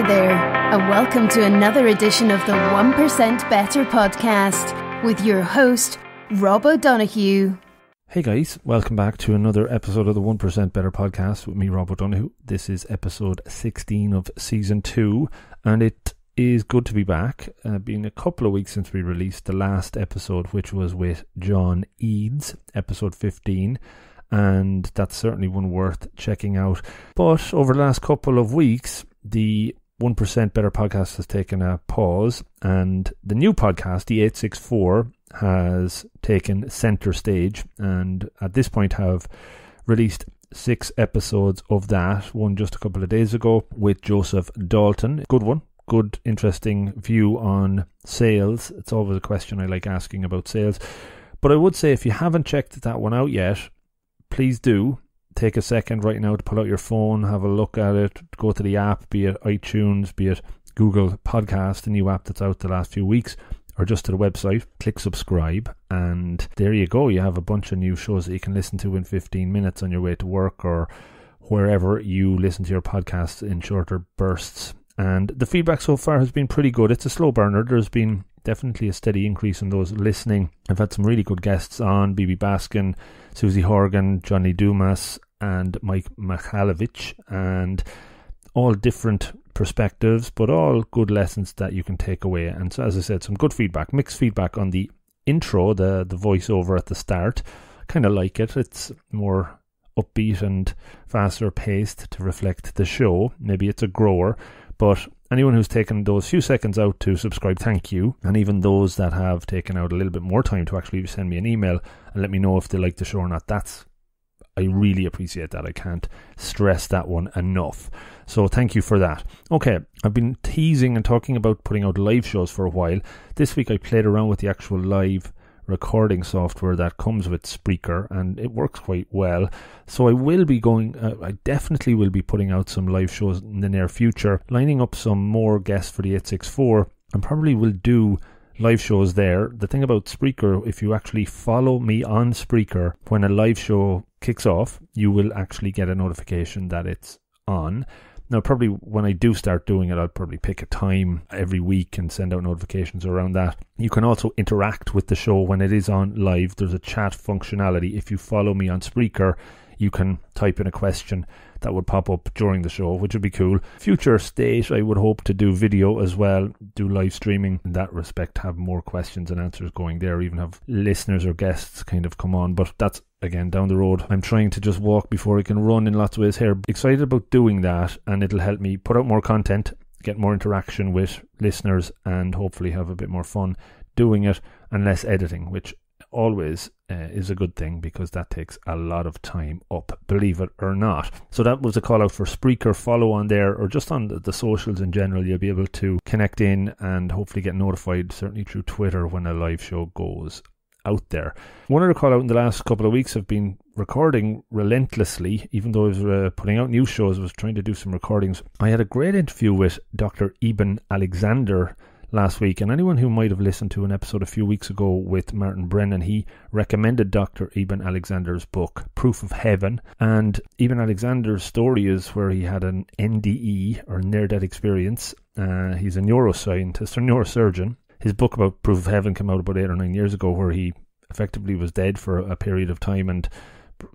there, and welcome to another edition of the 1% Better podcast with your host, Rob O'Donoghue. Hey guys, welcome back to another episode of the 1% Better podcast with me, Rob O'Donoghue. This is episode 16 of season 2, and it is good to be back. Been a couple of weeks since we released the last episode, which was with John Eads, episode 15. And that's certainly one worth checking out. But over the last couple of weeks, the 1% Better podcast has taken a pause, and the new podcast, the 864, has taken center stage, and at this point have released 6 episodes of that, one just a couple of days ago with Joseph Dalton. Good one. Good, interesting view on sales. It's always a question I like asking about sales. But I would say if you haven't checked that one out yet, please do take a second right now to pull out your phone, have a look at it, go to the app, be it iTunes, be it Google Podcast, the new app that's out the last few weeks, or just to the website, click subscribe, and there you go. You have a bunch of new shows that you can listen to in 15 minutes on your way to work or wherever you listen to your podcasts in shorter bursts. And the feedback so far has been pretty good. It's a slow burner. There's been definitely a steady increase in those listening. I've had some really good guests on: Bibi Baskin, Susie Horgan, Johnny Dumas, and Mike Mikhailovich, and all different perspectives, but all good lessons that you can take away. And so, as I said, some good feedback, mixed feedback on the intro, the voiceover at the start. I kind of like it. It's more upbeat and faster paced to reflect the show. Maybe it's a grower, but anyone who's taken those few seconds out to subscribe, thank you. And even those that have taken out a little bit more time to actually send me an email and let me know if they like the show or not, I really appreciate that. I can't stress that one enough. So thank you for that. Okay, I've been teasing and talking about putting out live shows for a while. This week I played around with the actual live recording software that comes with Spreaker, and it works quite well. So I definitely will be putting out some live shows in the near future, lining up some more guests for the 864, and probably will do live shows there. The thing about Spreaker, if you actually follow me on Spreaker, when a live show kicks off, you will actually get a notification that it's on. Now, probably when I do start doing it, I'll probably pick a time every week and send out notifications around that. You can also interact with the show when it is on live. There's a chat functionality. If you follow me on Spreaker, you can type in a question that would pop up during the show, which would be cool. Future state, I would hope to do video as well, do live streaming in that respect, have more questions and answers going there, even have listeners or guests kind of come on. But that's, again, down the road. I'm trying to just walk before I can run in lots of ways here. Excited about doing that, and it'll help me put out more content, get more interaction with listeners, and hopefully have a bit more fun doing it and less editing, which always is a good thing, because that takes a lot of time up, believe it or not. So that was a call out for Spreaker. Follow on there, or just on the socials in general. You'll be able to connect in and hopefully get notified, certainly through Twitter, when a live show goes out there. One other call out: in the last couple of weeks I've been recording relentlessly. Even though I was putting out new shows, I was trying to do some recordings. I had a great interview with Dr. Eben Alexander last week, and anyone who might have listened to an episode a few weeks ago with Martin Brennan, he recommended Dr. Eben Alexander's book Proof of Heaven. And Eben Alexander's story is where he had an NDE, or near-death experience. He's a neuroscientist or neurosurgeon. His book about Proof of Heaven came out about 8 or 9 years ago, where he effectively was dead for a period of time and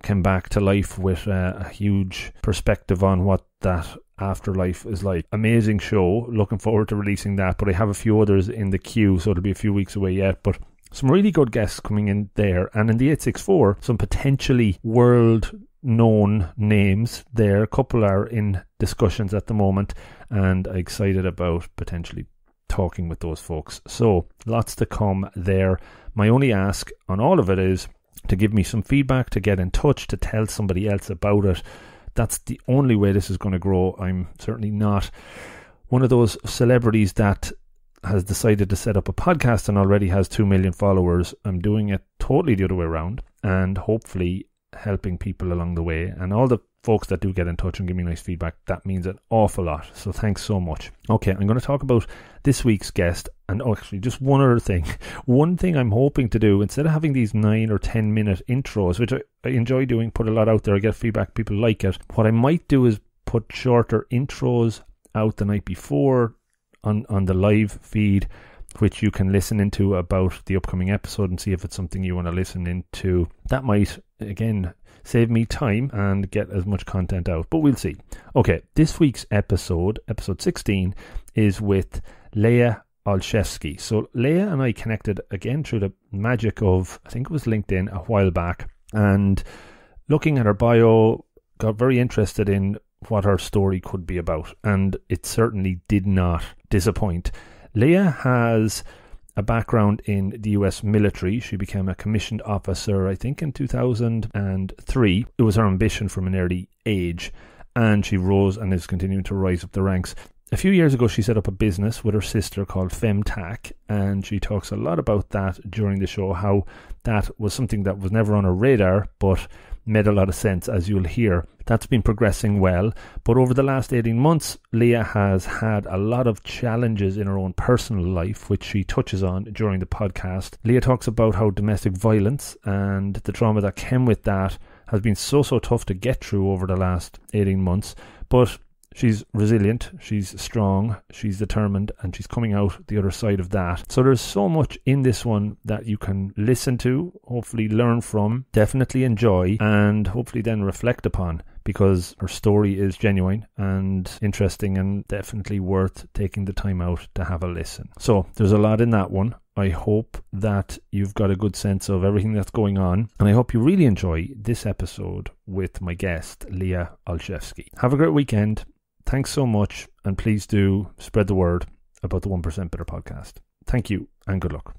came back to life with a huge perspective on what that afterlife is like. Amazing show. Looking forward to releasing that, but I have a few others in the queue, so it'll be a few weeks away yet. But some really good guests coming in there, and in the 864, some potentially world-known names there. A couple are in discussions at the moment, and I'm excited about potentially talking with those folks. So lots to come there. My only ask on all of it is to give me some feedback, to get in touch, to tell somebody else about it. That's the only way this is going to grow. I'm certainly not one of those celebrities that has decided to set up a podcast and already has 2 million followers. I'm doing it totally the other way around, and hopefully helping people along the way. And all the folks that do get in touch and give me nice feedback, that means an awful lot. So thanks so much. Okay, I'm going to talk about this week's guest. And actually, just one other thing. One thing I'm hoping to do, instead of having these 9 or 10 minute intros, which I enjoy doing, put a lot out there, I get feedback, people like it. What I might do is put shorter intros out the night before on the live feed, which you can listen into about the upcoming episode and see if it's something you want to listen into. That might, again, save me time and get as much content out, but we'll see. Okay, this week's episode 16, is with Leah Olszewski. So Leah and I connected again through the magic of, I think it was LinkedIn, a while back, and looking at her bio, got very interested in what her story could be about, and it certainly did not disappoint. Leah has a background in the US military. She became a commissioned officer, I think, in 2003. It was her ambition from an early age, and she rose and is continuing to rise up the ranks. A few years ago, she set up a business with her sister called Femtech, and she talks a lot about that during the show, how that was something that was never on her radar, but made a lot of sense, as you'll hear. That's been progressing well, but over the last 18 months, Leah has had a lot of challenges in her own personal life, which she touches on during the podcast. Leah talks about how domestic violence and the trauma that came with that has been so tough to get through over the last 18 months, but she's resilient, she's strong, she's determined, and she's coming out the other side of that. So there's so much in this one that you can listen to, hopefully learn from, definitely enjoy, and hopefully then reflect upon, because her story is genuine and interesting and definitely worth taking the time out to have a listen. So there's a lot in that one. I hope that you've got a good sense of everything that's going on, and I hope you really enjoy this episode with my guest, Leah Olszewski. Have a great weekend. Thanks so much, and please do spread the word about the 1% Better podcast. Thank you, and good luck.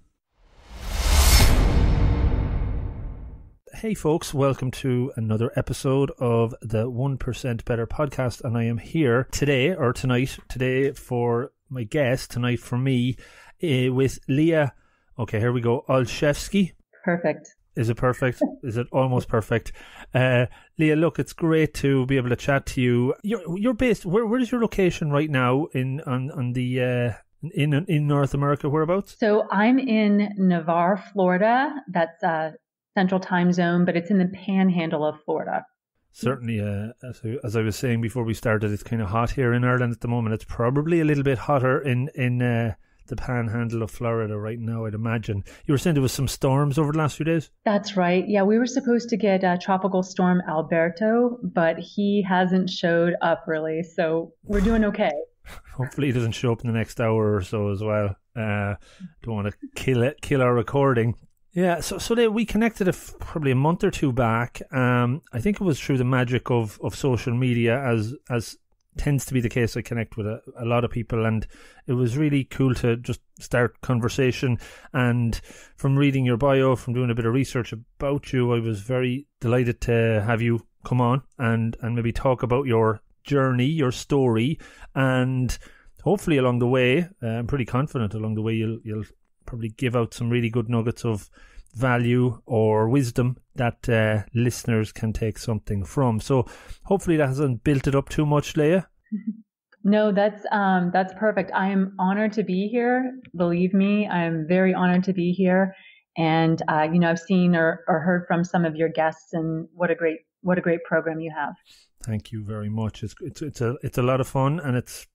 Hey folks, welcome to another episode of the 1% Better podcast, and I am here today for my guest, tonight for me, with Leah, okay, here we go, Olszewski. Perfect. Is it perfect? Is it almost perfect? Leah, look, it's great to be able to chat to you. You're based. Where is your location right now in North America? Whereabouts? So I'm in Navarre, Florida. That's Central Time Zone, but it's in the Panhandle of Florida. Certainly, as I was saying before we started, it's kind of hot here in Ireland at the moment. It's probably a little bit hotter in the Panhandle of Florida right now, I'd imagine. You were saying there was some storms over the last few days? That's right. Yeah, we were supposed to get Tropical Storm Alberto, but he hasn't showed up really, so we're doing okay. Hopefully he doesn't show up in the next hour or so as well. Don't want to kill our recording. Yeah, so we connected probably a month or two back. I think it was through the magic of social media, as tends to be the case. I connect with a lot of people, and it was really cool to just start conversation. And from reading your bio, from doing a bit of research about you, I was very delighted to have you come on and maybe talk about your journey, your story, and hopefully along the way, I'm pretty confident along the way you'll probably give out some really good nuggets of value or wisdom that listeners can take something from. So hopefully that hasn't built it up too much, Leah. No, that's perfect. I am honored to be here. Believe me, I am very honored to be here. And I've seen or heard from some of your guests, and what a great program you have. Thank you very much. It's a lot of fun, and it's,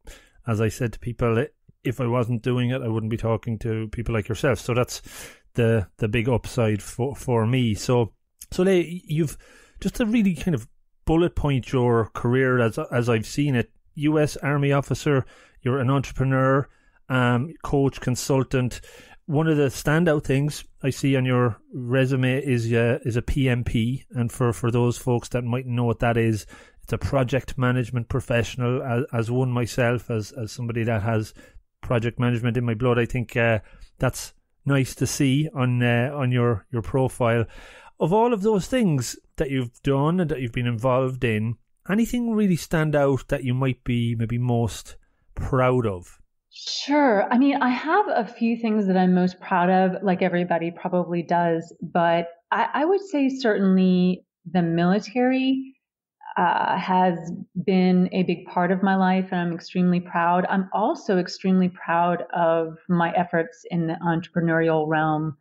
as I said to people, if I wasn't doing it, I wouldn't be talking to people like yourself. So that's the big upside for me. So Leah, you've just to really kind of bullet point your career as I've seen it. US Army officer, you're an entrepreneur, coach, consultant. One of the standout things I see on your resume is a PMP, and for those folks that might know what that is, it's a project management professional. As one myself, as somebody that has project management in my blood, I think that's nice to see on your profile. Of all of those things that you've done and that you've been involved in, anything really stand out that you might be maybe most proud of? Sure. I mean, I have a few things that I'm most proud of, like everybody probably does, but I would say certainly the military has been a big part of my life, and I'm extremely proud. I'm also extremely proud of my efforts in the entrepreneurial realm,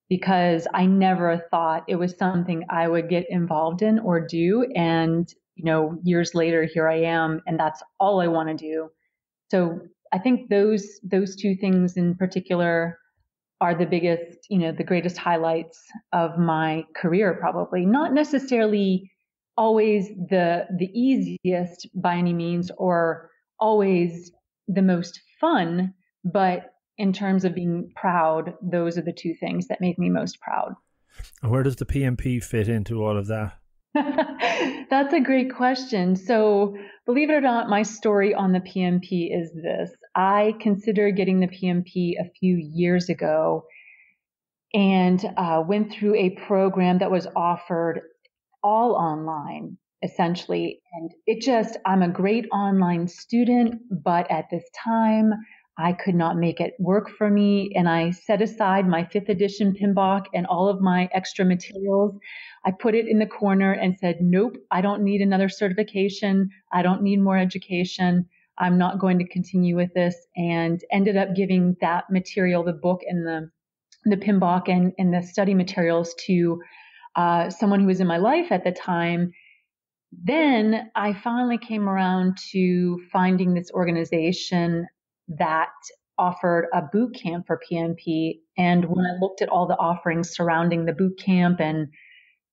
because I never thought it was something I would get involved in or do. And, years later, here I am, and that's all I want to do. So I think those two things in particular are the biggest, the greatest highlights of my career, probably. Not necessarily always the easiest by any means, or always the most fun, but in terms of being proud, those are the two things that make me most proud. And where does the PMP fit into all of that? That's a great question. So, believe it or not, my story on the PMP is this. I considered getting the PMP a few years ago and went through a program that was offered all online, essentially. And I'm a great online student, but at this time, I could not make it work for me. And I set aside my 5th edition PMBOK and all of my extra materials. I put it in the corner and said, nope, I don't need another certification. I don't need more education. I'm not going to continue with this, and ended up giving that material, the book and the PMBOK and the study materials, to someone who was in my life at the time. Then I finally came around to finding this organization that offered a boot camp for PMP. And when I looked at all the offerings surrounding the boot camp and,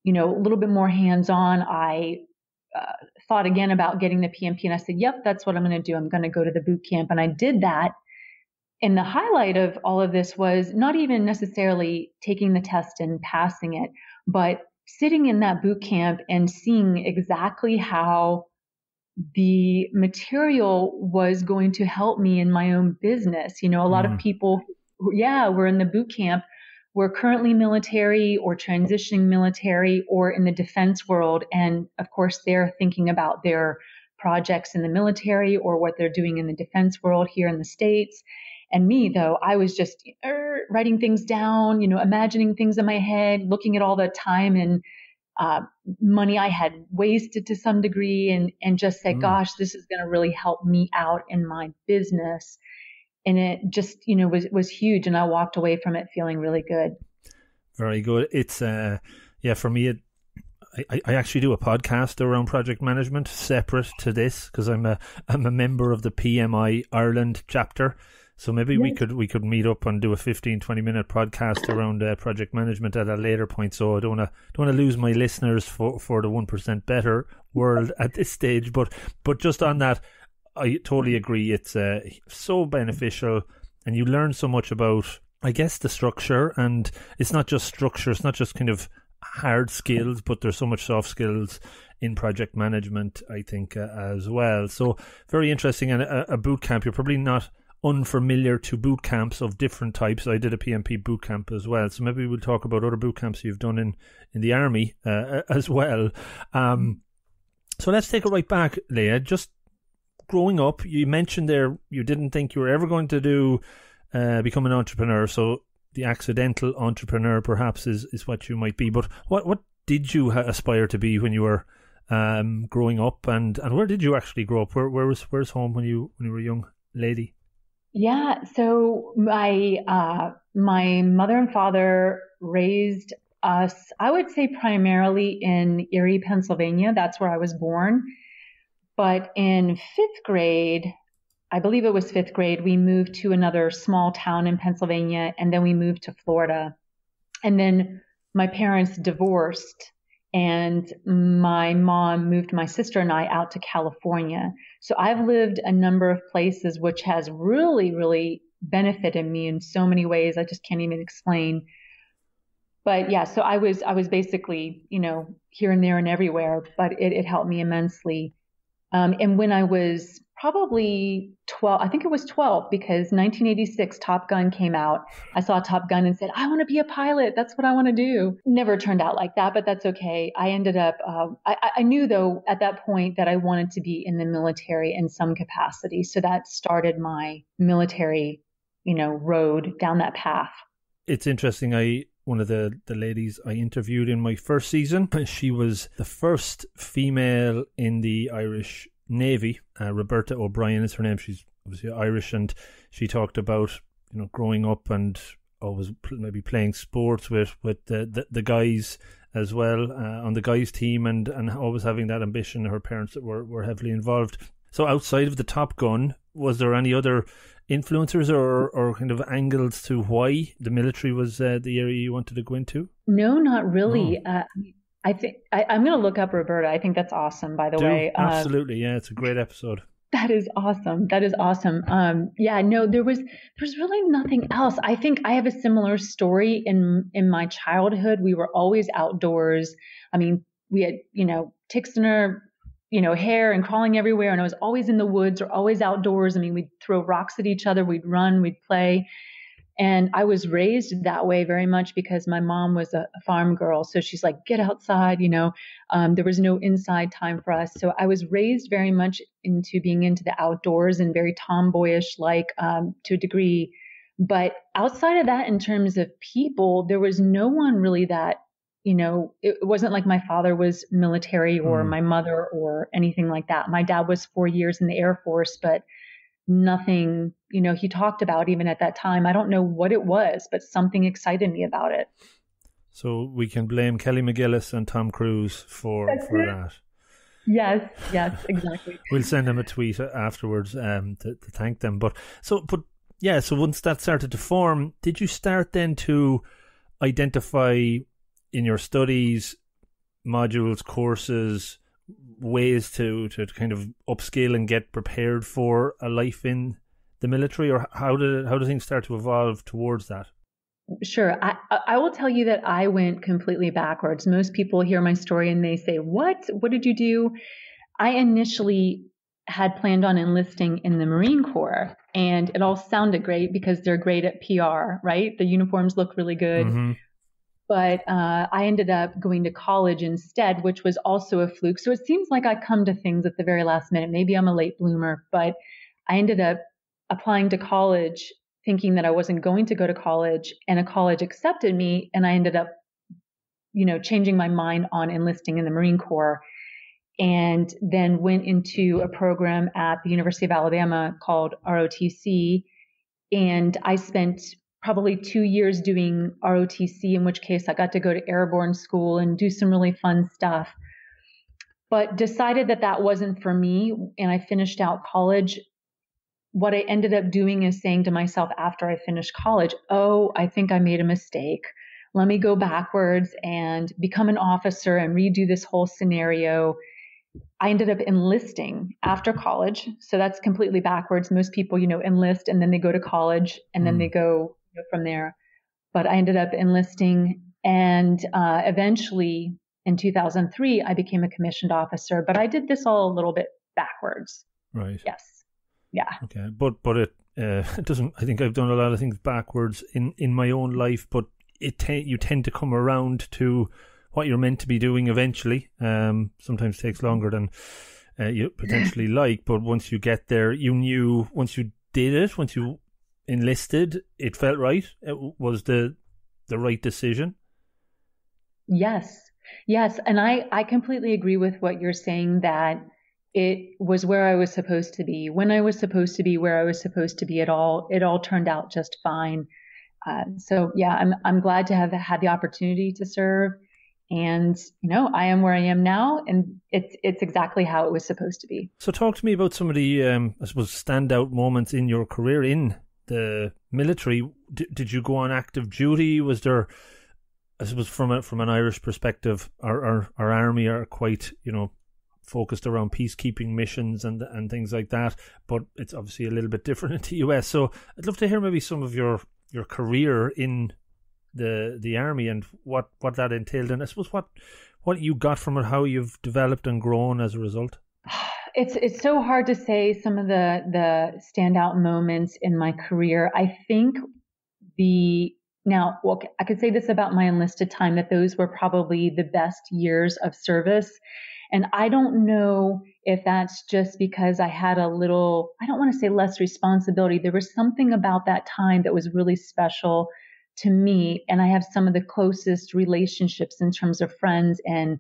a little bit more hands-on, I thought again about getting the PMP, and I said, yep, that's what I'm going to do. I'm going to go to the boot camp. And I did that. And the highlight of all of this was not even necessarily taking the test and passing it, but sitting in that boot camp and seeing exactly how the material was going to help me in my own business. A lot of people, were in the boot camp, were currently military or transitioning military or in the defense world. And of course, they're thinking about their projects in the military or what they're doing in the defense world here in the States. And me, though, I was just writing things down, imagining things in my head, looking at all the time and money I had wasted to some degree, and just said, gosh, this is going to really help me out in my business. And it just, was huge. And I walked away from it feeling really good. Very good. It's, for me, I actually do a podcast around project management separate to this, because I'm a member of the PMI Ireland chapter. So maybe we could meet up and do a 15-20 minute podcast around project management at a later point. So I don't want to lose my listeners for the 1% better world at this stage. But just on that, I totally agree. It's so beneficial, and you learn so much about, I guess, the structure. And it's not just structure; it's not just kind of hard skills, but there's so much soft skills in project management, I think, as well. So very interesting. And a boot camp, you're probably not unfamiliar to boot camps of different types. I did a PMP boot camp as well, so maybe we'll talk about other boot camps you've done in the army as well. So let's take it right back, Leah. Just growing up, you mentioned there you didn't think you were ever going to become an entrepreneur, so the accidental entrepreneur perhaps is what you might be. But what did you aspire to be when you were growing up, and where did you actually grow up? Where's home when you were a young lady? Yeah, so my mother and father raised us, I would say, primarily in Erie, Pennsylvania. That's where I was born. But in 5th grade, I believe it was 5th grade, we moved to another small town in Pennsylvania, and then we moved to Florida. And then my parents divorced, and my mom moved my sister and I out to California. So I've lived a number of places, which has really, really benefited me in so many ways I just can't even explain. But yeah, so I was basically, here and there and everywhere, but it helped me immensely. And when I was probably 12, I think it was 12, because 1986 Top Gun came out. I saw Top Gun and said, I want to be a pilot. That's what I want to do. Never turned out like that, but that's okay. I ended up, I knew though at that point that I wanted to be in the military in some capacity. So that started my military, road down that path. It's interesting. One of the ladies I interviewed in my first season, she was the first female in the Irish Navy. Roberta O'Brien is her name. She's obviously Irish, and she talked about growing up and always maybe playing sports with the guys as well on the guys team, and always having that ambition. Her parents were heavily involved. So outside of the Top Gun, was there any other influencers or kind of angles to why the military was the area you wanted to go into? No, not really. I think I'm going to look up Roberta. I think that's awesome, by the way. Absolutely. Yeah, it's a great episode. That is awesome. That is awesome. Yeah, no, there's really nothing else. I think I have a similar story in my childhood. We were always outdoors. I mean, we had, ticks in our, hair and crawling everywhere. And I was always in the woods or always outdoors. I mean, we'd throw rocks at each other. We'd run, we'd play. And I was raised that way very much because my mom was a farm girl. So she's like, get outside, there was no inside time for us. So I was raised very much into being into the outdoors and very tomboyish, to a degree. But outside of that, in terms of people, there was no one really that, it wasn't like my father was military or my mother or anything like that. My dad was 4 years in the Air Force, but nothing, he talked about even at that time. I don't know what it was, but something excited me about it. So we can blame Kelly McGillis and Tom Cruise for that. Yes, exactly. We'll send them a tweet afterwards to thank them. But once that started to form, did you start then to identify in your studies, modules, courses, ways to kind of upskill and get prepared for a life in the military, or how do things start to evolve towards that? Sure. I will tell you that I went completely backwards. Most people hear my story and they say, what did you do? I initially had planned on enlisting in the Marine Corps, and it all sounded great because they're great at PR, right? The uniforms look really good. Mm-hmm. But I ended up going to college instead, which was also a fluke. So it seems like I come to things at the very last minute. Maybe I'm a late bloomer, but I ended up applying to college thinking that I wasn't going to go to college, and a college accepted me. And I ended up, changing my mind on enlisting in the Marine Corps, and then went into a program at the University of Alabama called ROTC. And I spent probably 2 years doing ROTC, in which case I got to go to airborne school and do some really fun stuff, but decided that wasn't for me. And I finished out college. What I ended up doing is saying to myself after I finished college, I think I made a mistake. Let me go backwards and become an officer and redo this whole scenario. I ended up enlisting after college. So that's completely backwards. Most people, enlist and then they go to college and then they go from there. But I ended up enlisting, and eventually in 2003, I became a commissioned officer. But I did this all a little bit backwards. Right. Yes. Yeah. Okay. But it doesn't. I think I've done a lot of things backwards in my own life, but you tend to come around to what you're meant to be doing eventually. Sometimes takes longer than you potentially like, but once you get there, you knew once you did it, once you enlisted, it felt right. It was the right decision. Yes. And I completely agree with what you're saying, that it was where I was supposed to be, when I was supposed to be, where I was supposed to be. It all turned out just fine. So yeah, I'm glad to have had the opportunity to serve. And, I am where I am now, and it's exactly how it was supposed to be. So talk to me about some of the, I suppose, standout moments in your career in the military. Did you go on active duty? Was there, I suppose, from an Irish perspective, our army are quite, focused around peacekeeping missions and things like that, but it's obviously a little bit different in the US. So I'd love to hear maybe some of your career in the army and what that entailed, and I suppose what you got from it, how you've developed and grown as a result. It's so hard to say some of the standout moments in my career. I think I could say this about my enlisted time, that those were probably the best years of service. And I don't know if that's just because I had a little, I don't want to say less responsibility. There was something about that time that was really special to me. And I have some of the closest relationships in terms of friends and,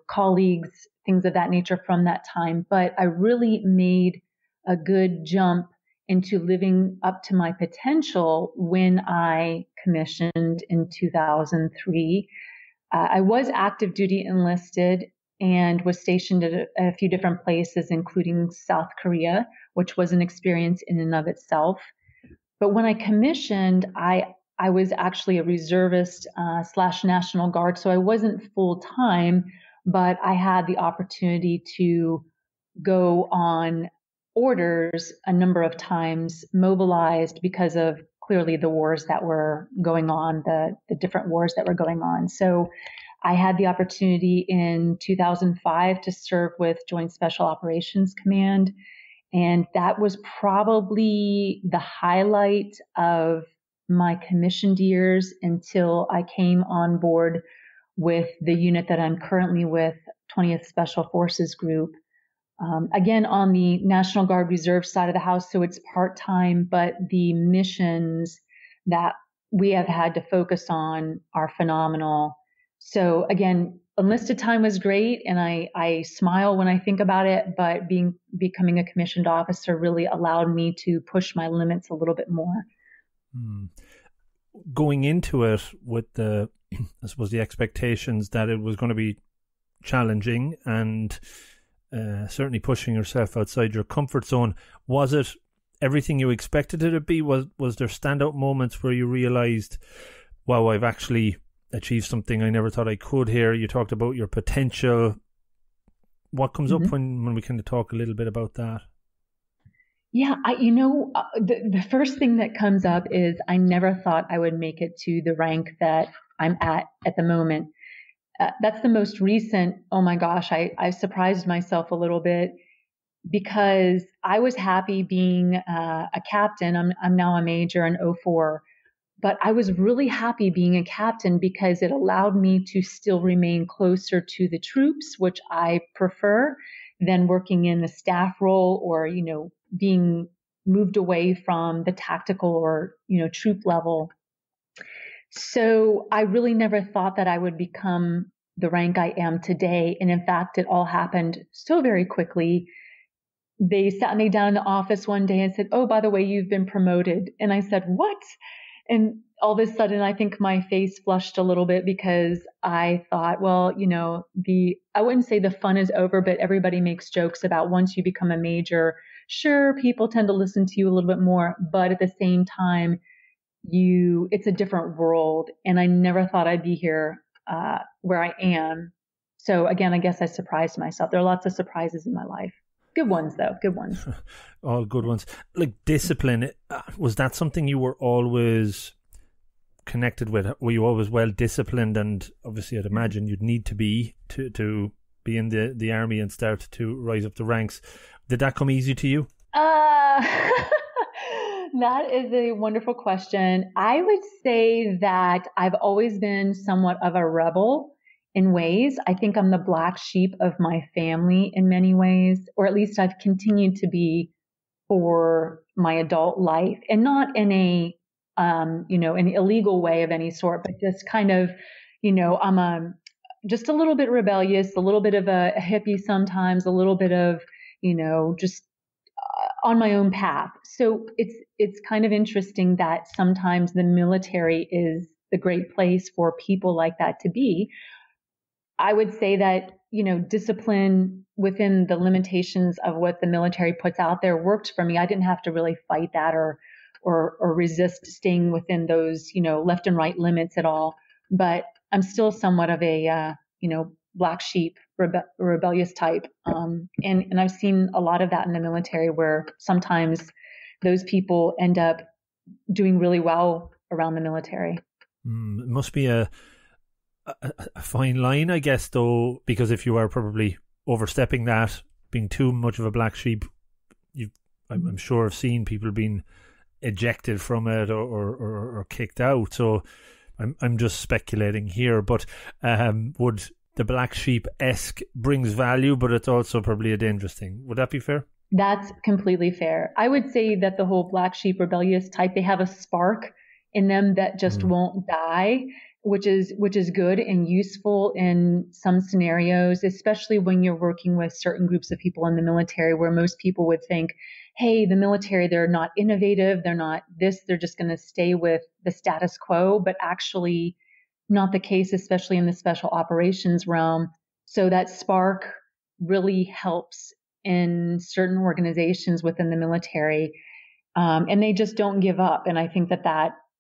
colleagues, things of that nature from that time. But I really made a good jump into living up to my potential when I commissioned in 2003. I was active duty enlisted and was stationed at a few different places, including South Korea, which was an experience in and of itself. But when I commissioned, I was actually a reservist / National Guard, so I wasn't full time, but I had the opportunity to go on orders a number of times, mobilized because of clearly the wars that were going on, the different wars that were going on. So I had the opportunity in 2005 to serve with Joint Special Operations Command. And that was probably the highlight of my commissioned years until I came on board with the unit that I'm currently with, 20th Special Forces Group. Again, on the National Guard Reserve side of the house, so it's part-time, but the missions that we have had to focus on are phenomenal. So again, enlisted time was great, and I smile when I think about it, but becoming a commissioned officer really allowed me to push my limits a little bit more. Going into it with I suppose the expectations that it was going to be challenging and certainly pushing yourself outside your comfort zone, was it everything you expected it to be? Was there standout moments where you realized, wow, I've actually achieved something I never thought I could here? You talked about your potential. What comes up when we kind of talk a little bit about that? Yeah, the first thing that comes up is I never thought I would make it to the rank that I'm at the moment. That's the most recent. Oh my gosh, I surprised myself a little bit because I was happy being a captain. I'm now a major in 04, but I was really happy being a captain because it allowed me to still remain closer to the troops, which I prefer, than working in the staff role or, being moved away from the tactical or, troop level. So I really never thought that I would become the rank I am today. And in fact, it all happened so very quickly. They sat me down in the office one day and said, "Oh, by the way, you've been promoted." And I said, "What?" And all of a sudden, I think my face flushed a little bit because I thought, well, I wouldn't say the fun is over, but everybody makes jokes about once you become a major, sure, people tend to listen to you a little bit more, but at the same time, it's a different world. And I never thought I'd be here where I am. So again, I guess I surprised myself. There are lots of surprises in my life. Good ones, though. Good ones. All good ones. Like discipline, was that something you were always connected with? Were you always well disciplined? And obviously I'd imagine you'd need to be to be in the army and start to rise up the ranks. Did that come easy to you? That is a wonderful question. I would say that I've always been somewhat of a rebel in ways. I think I'm the black sheep of my family in many ways, or at least I've continued to be for my adult life, and not in an illegal way of any sort, but just kind of, I'm just a little bit rebellious, a little bit of a hippie sometimes, a little bit of, just on my own path. So it's kind of interesting that sometimes the military is the great place for people like that to be. I would say that, discipline within the limitations of what the military puts out there worked for me. I didn't have to really fight that or resist staying within those, left and right limits at all. But I'm still somewhat of a, black sheep, rebellious type. And I've seen a lot of that in the military where sometimes those people end up doing really well around the military. It must be a fine line, I guess, though, because if you are probably overstepping that, being too much of a black sheep, I'm sure I've seen people being ejected from it or kicked out. So I'm just speculating here, but would the black sheep-esque brings value, but it's also probably a dangerous thing. Would that be fair? That's completely fair. I would say that the whole black sheep rebellious type, they have a spark in them that just won't die, which is good and useful in some scenarios, especially when you're working with certain groups of people in the military where most people would think, hey, the military, they're not innovative, they're not this, they're just going to stay with the status quo, but actually not the case, especially in the special operations realm. So that spark really helps in certain organizations within the military, and they just don't give up. And I think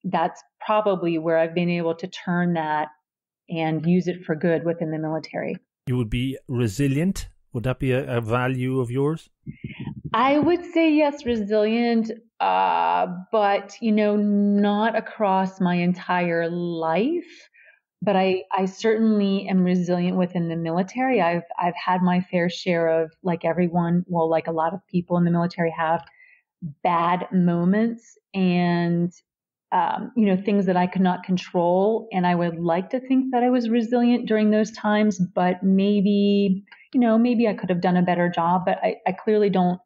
that's probably where I've been able to turn that and use it for good within the military. You would be resilient. Would that be a value of yours? I would say yes, resilient, but not across my entire life. But I certainly am resilient within the military. I've had my fair share of, like everyone, well, like a lot of people in the military have, bad moments and things that I could not control. And I would like to think that I was resilient during those times, but maybe I could have done a better job. But I clearly don't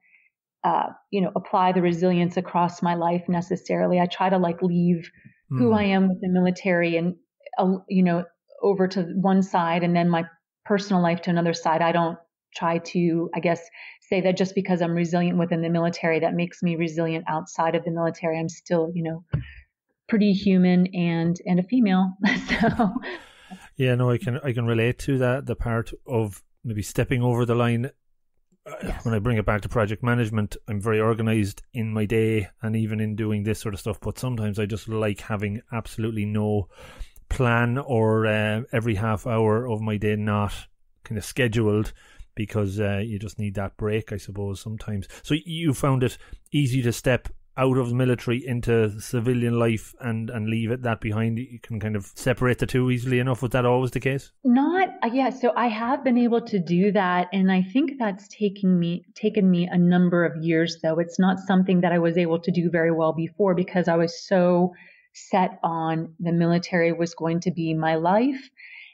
apply the resilience across my life necessarily. I try to leave who I am with the military and, over to one side and then my personal life to another side. I don't try to, I guess, say that just because I'm resilient within the military, that makes me resilient outside of the military. I'm still, pretty human and a female. So yeah, no, I can relate to that. The part of maybe stepping over the line. Yes. When I bring it back to project management, I'm very organized in my day and even in doing this sort of stuff. But sometimes I just like having absolutely no plan or every half hour of my day not kind of scheduled, because you just need that break, I suppose, sometimes. So you found it easy to step out of the military into civilian life and leave that behind. You can kind of separate the two easily enough. Was that always the case? So I have been able to do that. And I think that's taken me a number of years, though. It's not something that I was able to do very well before because I was so set on the military was going to be my life.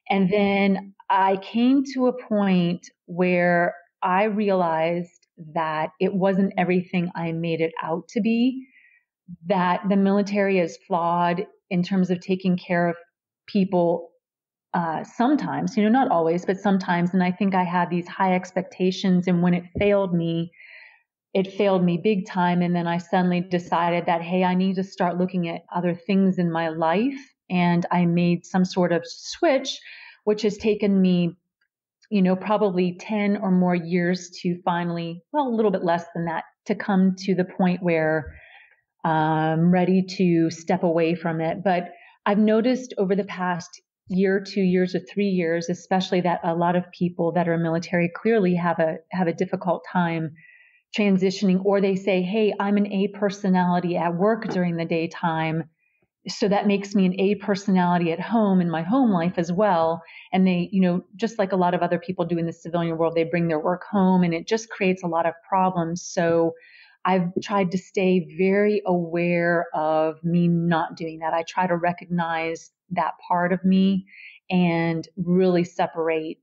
And then I came to a point where I realized that it wasn't everything I made it out to be, that the military is flawed in terms of taking care of people sometimes, not always, but sometimes. And I think I had these high expectations, and when it failed me big time. And then I suddenly decided that, hey, I need to start looking at other things in my life. And I made some sort of switch, which has taken me probably 10 or more years to finally, well, a little bit less than that, to come to the point where I'm ready to step away from it. But I've noticed over the past year, 2 years, or 3 years, especially, that a lot of people that are military clearly have a difficult time transitioning, or they say, hey, I'm an A personality at work during the daytime, so that makes me an A personality at home in my home life as well. And they, just like a lot of other people do in the civilian world, they bring their work home, and it just creates a lot of problems. So I've tried to stay very aware of me not doing that. I try to recognize that part of me and really separate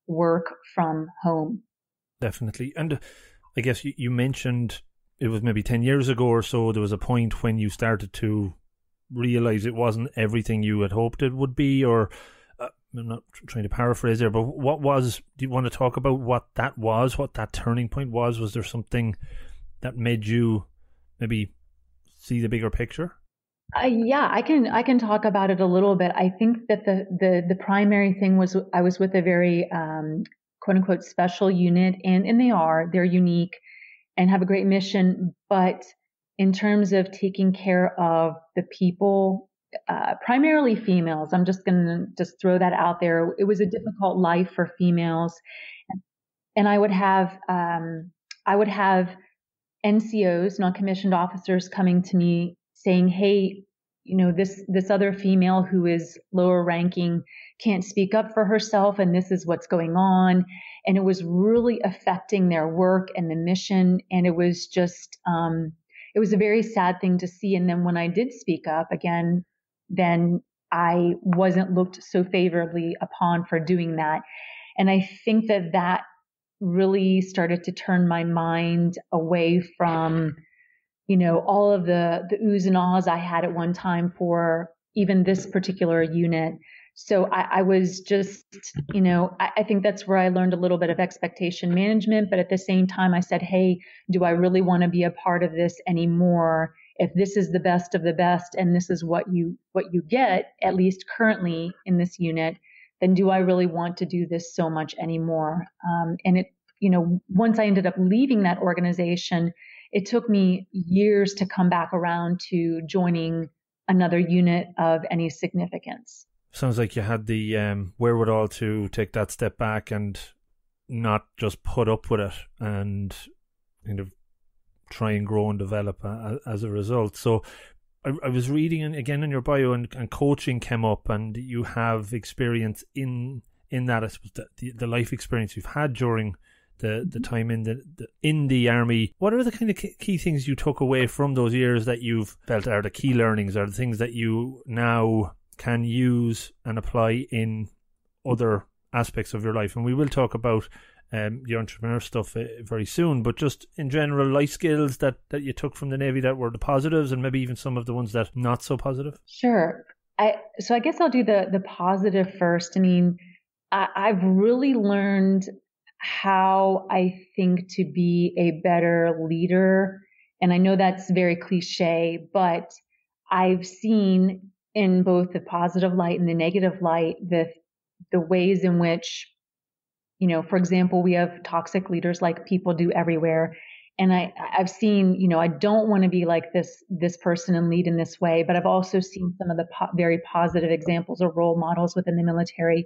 work from home. Definitely. And I guess you mentioned it was maybe 10 years ago or so, there was a point when you started to realize it wasn't everything you had hoped it would be, or I'm not trying to paraphrase there, but do you want to talk about what that turning point was? Was there something that made you maybe see the bigger picture? Yeah, I can talk about it a little bit. I think that the primary thing was I was with a very quote unquote special unit, and they're unique and have a great mission, but in terms of taking care of the people, primarily females, I'm just going to throw that out there. It was a difficult life for females, and I would have NCOs, non-commissioned officers, coming to me saying, hey, this other female who is lower ranking can't speak up for herself, and this is what's going on. And it was really affecting their work and the mission. And it was just, it was a very sad thing to see. And then when I did speak up again, then I wasn't looked so favorably upon for doing that. And I think that really started to turn my mind away from, all of the oohs and ahs I had at one time for even this particular unit. So I was just, I think that's where I learned a little bit of expectation management. But at the same time, I said, hey, do I really want to be a part of this anymore? If this is the best of the best, and this is what you get, at least currently in this unit, then do I really want to do this so much anymore? And once I ended up leaving that organization, it took me years to come back around to joining another unit of any significance. Sounds like you had the wherewithal to take that step back and not just put up with it and kind of try and grow and develop as a result. So I was reading again in your bio, and coaching came up, and you have experience in that. I suppose the life experience you've had during the time in the army. What are the kind of key things you took away from those years that you've felt are the key learnings, are the things that you now can use and apply in other aspects of your life? And we will talk about the entrepreneur stuff very soon, but just in general, life skills that you took from the Navy that were the positives, and maybe even some of the ones that not so positive. Sure. So I guess I'll do the positive first. I mean, I've really learned how I think to be a better leader. And I know that's very cliche, but I've seen in both the positive light and the negative light, the ways in which, for example, we have toxic leaders like people do everywhere. And I've seen, I don't want to be like this person and lead in this way, but I've also seen some of the very positive examples or role models within the military.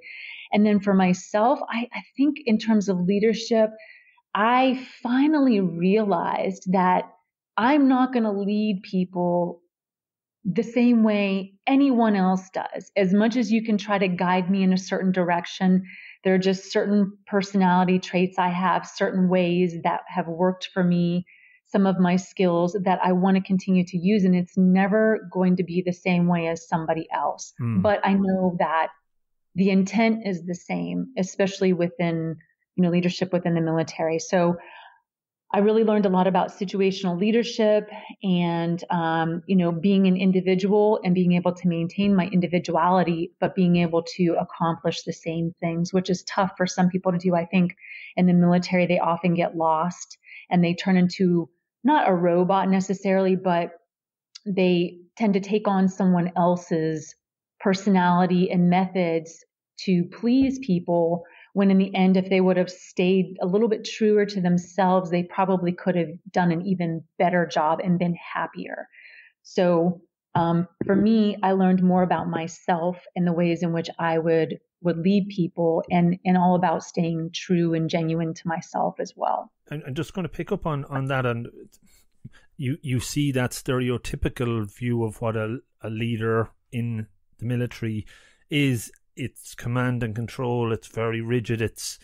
And then for myself, I think in terms of leadership, I finally realized that I'm not going to lead people the same way anyone else does. As much as you can try to guide me in a certain direction, there are just certain personality traits I have, certain ways that have worked for me, some of my skills that I want to continue to use. And it's never going to be the same way as somebody else. But I know that the intent is the same, especially within, leadership within the military. So I really learned a lot about situational leadership and, being an individual and being able to maintain my individuality, but being able to accomplish the same things, which is tough for some people to do. I think in the military, they often get lost and they turn into not a robot necessarily, but they tend to take on someone else's personality and methods to please people, when in the end, if they would have stayed a little bit truer to themselves, they probably could have done an even better job and been happier. So for me, I learned more about myself and the ways in which I would lead people, and all about staying true and genuine to myself as well. I'm just going to pick up on that. And you see that stereotypical view of what a leader in the military is. It's command and control. It's very rigid. It's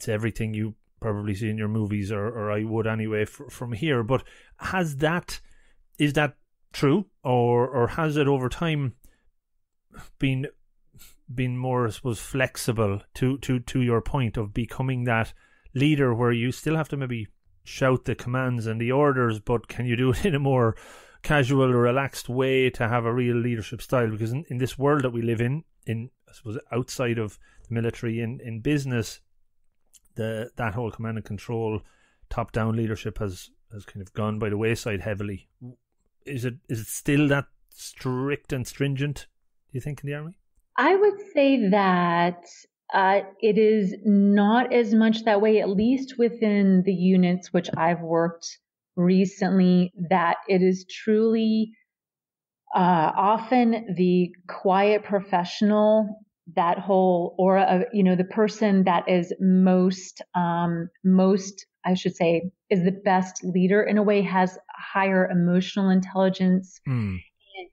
everything you probably see in your movies, or I would anyway from here. But is that true, or has it over time been more, I suppose, flexible to your point of becoming that leader, where you still have to maybe shout the commands and the orders, but can you do it in a more casual or relaxed way to have a real leadership style? Because in this world that we live in I suppose outside of the military, in business, that whole command and control, top down leadership has kind of gone by the wayside heavily. Is it still that strict and stringent, do you think, in the army? I would say that it is not as much that way, at least within the units which I've worked recently, that it is truly often the quiet professional, that whole aura of, the person that is most, I should say, is the best leader in a way, has higher emotional intelligence, and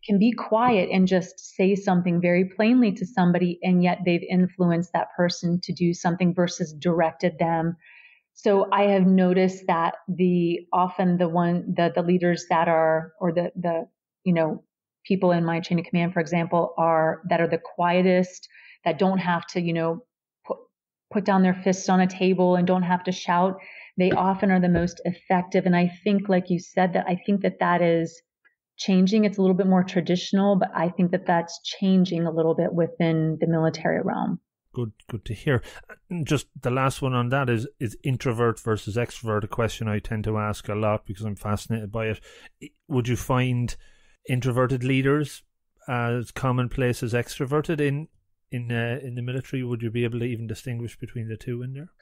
can be quiet and just say something very plainly to somebody, and yet they've influenced that person to do something versus directed them. So I have noticed that the leaders that are, or the people in my chain of command, for example, that are the quietest, that don't have to, put down their fists on a table and don't have to shout, they often are the most effective. And I think, like you said, that I think that is changing. It's a little bit more traditional, but I think that that's changing a little bit within the military realm. Good to hear. Just the last one on that is introvert versus extrovert, a question I tend to ask a lot because I'm fascinated by it. Would you find introverted leaders as commonplace as extroverted in the military? Would you be able to even distinguish between the two in there?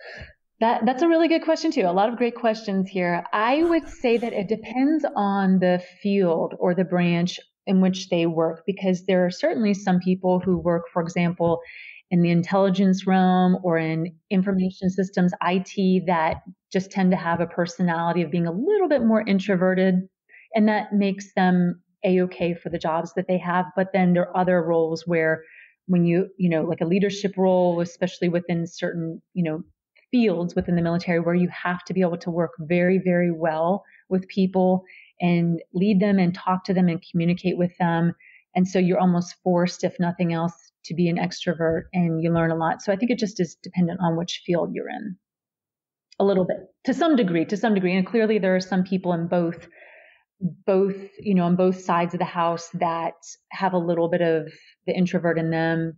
That's a really good question too. A lot of great questions here. I would say that it depends on the field or the branch in which they work, because there are certainly some people who work, for example, in the intelligence realm or in information systems, IT, that just tend to have a personality of being a little bit more introverted, and that makes them a-okay for the jobs that they have. But then there are other roles where when like a leadership role, especially within certain, fields within the military, where you have to be able to work very, very well with people and lead them and talk to them and communicate with them. And so you're almost forced, if nothing else, to be an extrovert, and you learn a lot. So I think it just is dependent on which field you're in a little bit, to some degree. And clearly there are some people in both, on both sides of the house that have a little bit of the introvert in them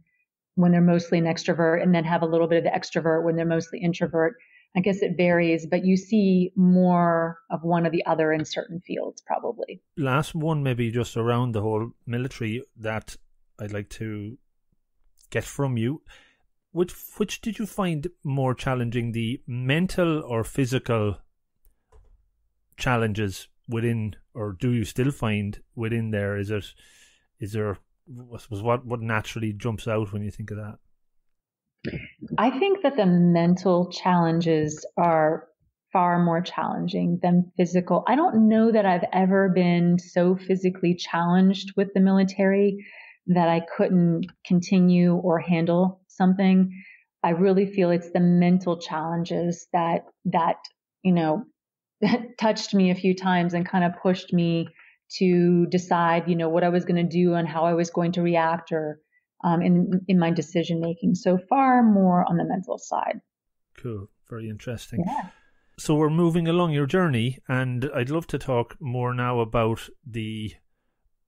when they're mostly an extrovert, and then have a little bit of the extrovert when they're mostly introvert. I guess it varies, but you see more of one or the other in certain fields, probably. Last one, maybe just around the whole military, that I'd like to get from you. Which did you find more challenging, the mental or physical challenges within, or do you still find within there? Is there what naturally jumps out when you think of that? I think that the mental challenges are far more challenging than physical. I don't know that I've ever been so physically challenged with the military that I couldn't continue or handle something. I really feel it's the mental challenges that touched me a few times and kind of pushed me to decide, what I was going to do and how I was going to react, or in my decision making. So far more on the mental side. Cool. Very interesting. Yeah. So we're moving along your journey, and I'd love to talk more now about the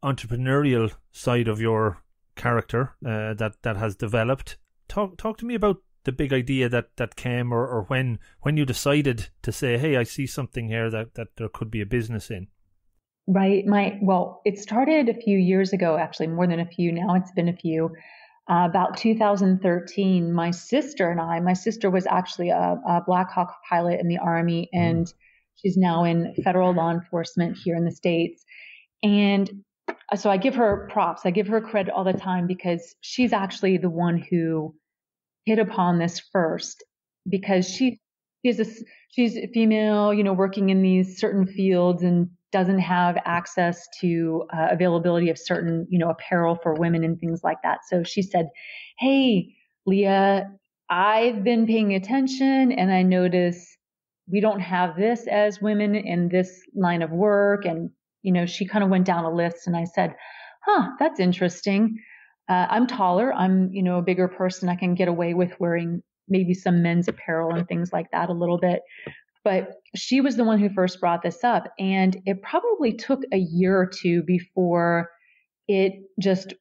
entrepreneurial side of your character that has developed. Talk to me about the big idea that came, or when you decided to say, hey, I see something here that there could be a business in. Right. It started a few years ago, actually more than a few now. It's been a few. About 2013, my sister was actually a Black Hawk pilot in the Army, and she's now in federal law enforcement here in the States. And so I give her props. I give her credit all the time, because she's actually the one who hit upon this first, because she's a female, working in these certain fields, and doesn't have access to availability of certain, apparel for women and things like that. So she said, hey, Leah, I've been paying attention, and I notice we don't have this as women in this line of work. And, she kind of went down a list, and I said, that's interesting. I'm taller. I'm, a bigger person. I can get away with wearing maybe some men's apparel and things like that a little bit. But she was the one who first brought this up. And it probably took a year or two before it just,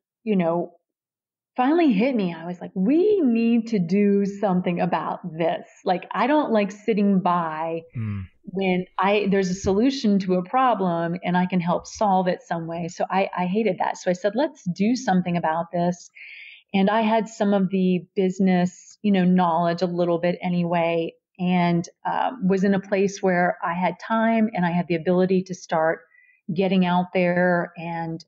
finally hit me. I was like, we need to do something about this. Like, I don't like sitting by when there's a solution to a problem and I can help solve it some way. So I hated that. So I said, let's do something about this. And I had some of the business, knowledge a little bit anyway, and was in a place where I had time and I had the ability to start getting out there and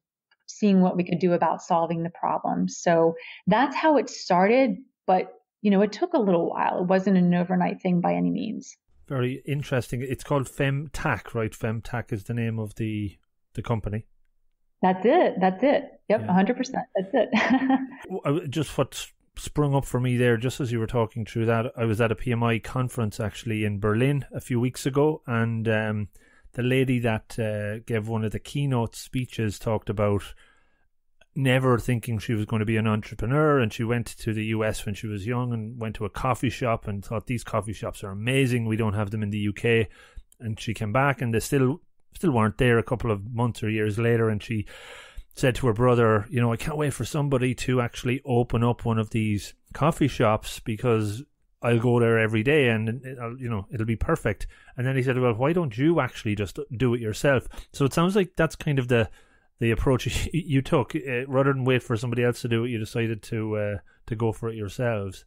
seeing what we could do about solving the problem. So that's how it started. But, it took a little while. It wasn't an overnight thing by any means. Very interesting. It's called FemTac, right? FemTac is the name of the company. That's it. Yep, yeah. 100%. That's it. Just what sprung up for me there, just as you were talking through that, I was at a PMI conference actually in Berlin a few weeks ago, and the lady that gave one of the keynote speeches talked about never thinking she was going to be an entrepreneur, and she went to the US when she was young and went to a coffee shop and thought, these coffee shops are amazing, we don't have them in the UK. And she came back and they still weren't there a couple of months or years later, and she said to her brother, I can't wait for somebody to actually open up one of these coffee shops, because I'll go there every day and it'll be perfect. And then he said, well, why don't you actually just do it yourself? So it sounds like that's kind of the approach you took. Rather than wait for somebody else to do it, you decided to go for it yourselves.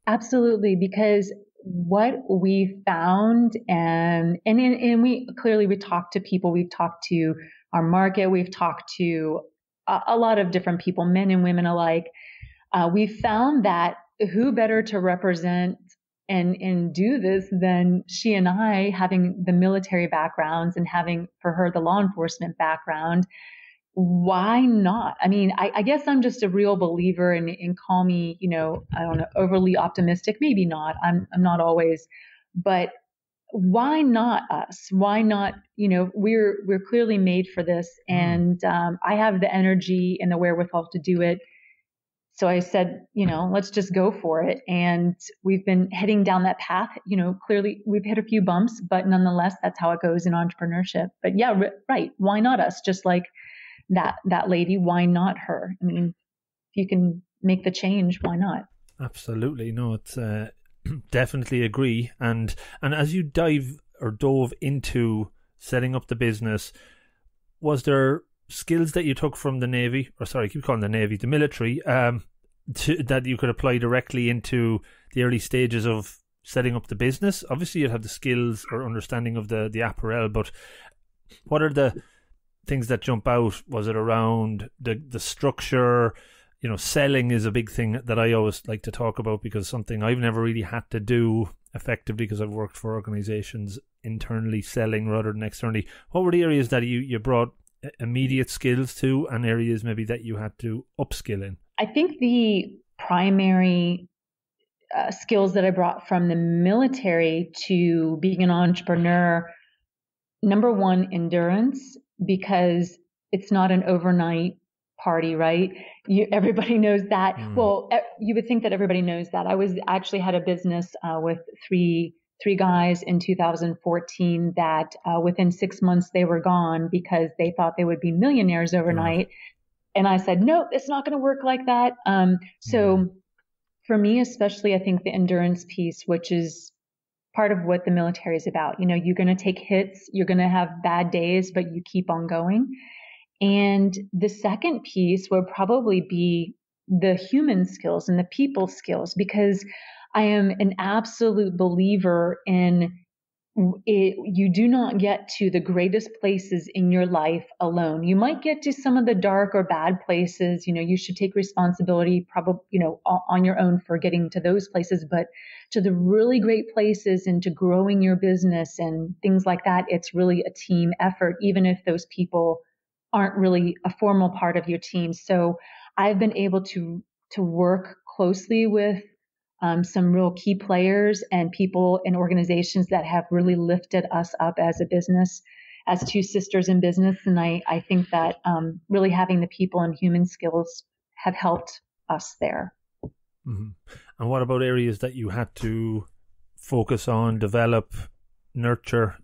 Absolutely, because what we found, and we talked to people. We've talked to our market. We've talked to a lot of different people, men and women alike. We found that who better to represent and do this than she and I, having the military backgrounds and having, for her, the law enforcement background. Why not? I mean, I guess I'm just a real believer, and call me, I don't know, overly optimistic. Maybe not. I'm not always, but why not us? Why not? We're clearly made for this, and I have the energy and the wherewithal to do it. So I said, let's just go for it. And we've been heading down that path. Clearly we've hit a few bumps, but nonetheless, that's how it goes in entrepreneurship. But yeah, right. Why not us? Just like that lady, why not her? I mean, if you can make the change, why not? Absolutely. No, it's definitely agree. And as you dove into setting up the business, was there skills that you took from the Navy, the military, that you could apply directly into the early stages of setting up the business? Obviously, you'd have the skills or understanding of the apparel, but what are the things that jump out? Was it around the structure? Selling is a big thing that I always like to talk about, because something I've never really had to do effectively, because I've worked for organizations internally selling rather than externally. What were the areas that you brought immediate skills to, and areas maybe that you had to upskill in? I think the primary skills that I brought from the military to being an entrepreneur, number one, endurance, because it's not an overnight party, right? Everybody knows that. Well, you would think that everybody knows that. I actually had a business with three guys in 2014 that within 6 months they were gone because they thought they would be millionaires overnight. And I said, nope, it's not going to work like that. So for me, especially, I think the endurance piece, which is part of what the military is about. You're going to take hits, you're going to have bad days, but you keep on going. And the second piece would probably be the human skills and the people skills, because I am an absolute believer in it. You do not get to the greatest places in your life alone. You might get to some of the dark or bad places. You should take responsibility probably, on your own for getting to those places, but to the really great places and to growing your business and things like that, it's really a team effort, even if those people aren't really a formal part of your team. So I've been able to work closely with some real key players and people and organizations that have really lifted us up as a business, as two sisters in business. And I think that really having the people and human skills have helped us there. Mm-hmm. And what about areas that you had to focus on, develop, nurture?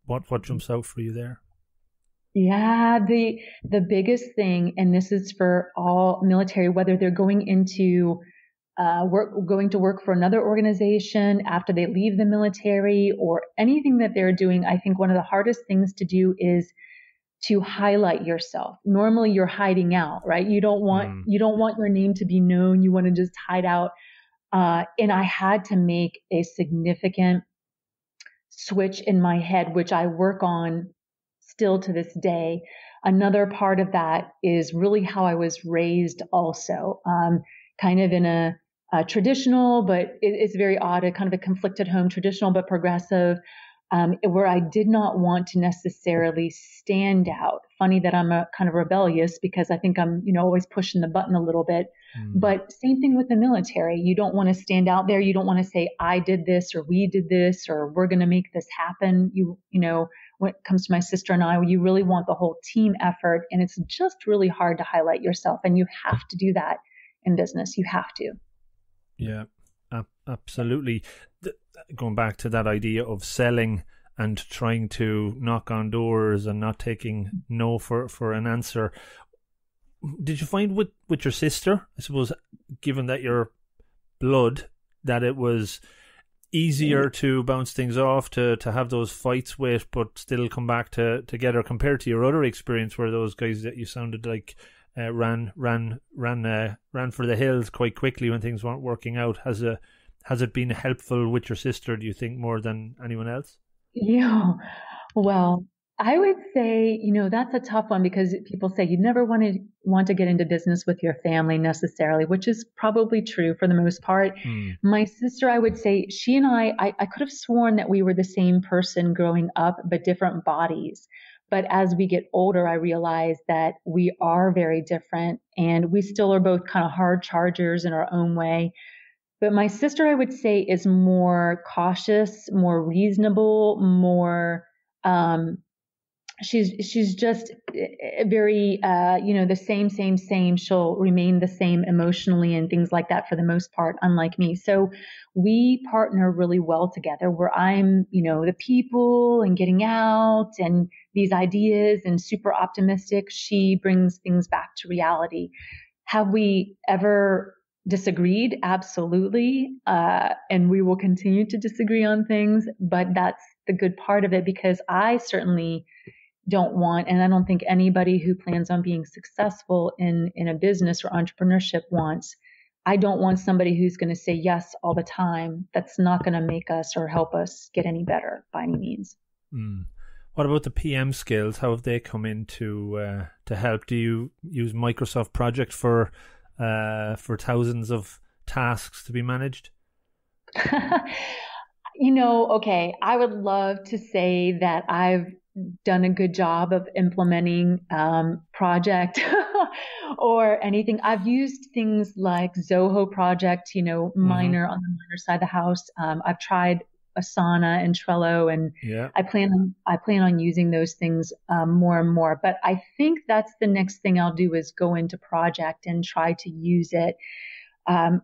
What jumps out for you there? Yeah, the biggest thing, and this is for all military, whether they're going into going to work for another organization after they leave the military or anything that they're doing, I think one of the hardest things to do is to highlight yourself. Normally you're hiding out, right? You don't want your name to be known. You want to just hide out. And I had to make a significant switch in my head, which I work on still to this day. Another part of that is really how I was raised also, kind of in a traditional, but it's very odd, a kind of a conflicted home, traditional but progressive, where I did not want to necessarily stand out. Funny that I'm a kind of rebellious because I think I'm, always pushing the button a little bit. But same thing with the military. You don't want to stand out there. You don't want to say, I did this or we did this or we're going to make this happen. When it comes to my sister and I, you really want the whole team effort. And it's just really hard to highlight yourself. And you have to do that in business. You have to. Yeah, absolutely. Going back to that idea of selling and trying to knock on doors and not taking no for an answer. Did you find with your sister, I suppose, given that you're blood, that it was easier to bounce things off, to have those fights with, but still come back together compared to your other experience where those guys that you sounded like ran for the hills quite quickly when things weren't working out? Has has it been helpful with your sister, do you think, more than anyone else? Yeah, well, I would say, that's a tough one because people say you never want to get into business with your family necessarily, which is probably true for the most part. My sister, I would say, she and I could have sworn that we were the same person growing up, but different bodies. But as we get older, I realize that we are very different, and we still are both kind of hard chargers in our own way. But my sister, I would say, is more cautious, more reasonable, more, she's just very, the same. She'll remain the same emotionally and things like that for the most part, unlike me. So we partner really well together, where I'm, the people and getting out and these ideas and super optimistic. She brings things back to reality. Have we ever disagreed? Absolutely. And we will continue to disagree on things, but that's the good part of it, because I certainly don't want, and I don't think anybody who plans on being successful in a business or entrepreneurship wants, I don't want somebody who's going to say yes all the time. That's not going to make us or help us get any better by any means. What about the PM skills? How have they come in to help? Do you use Microsoft Project for thousands of tasks to be managed? Okay, I would love to say that I've done a good job of implementing Project or anything. I've used things like Zoho Project, minor on the minor side of the house. I've tried Asana and Trello, and I plan on using those things more and more. But I think that's the next thing I'll do, is go into Project and try to use it.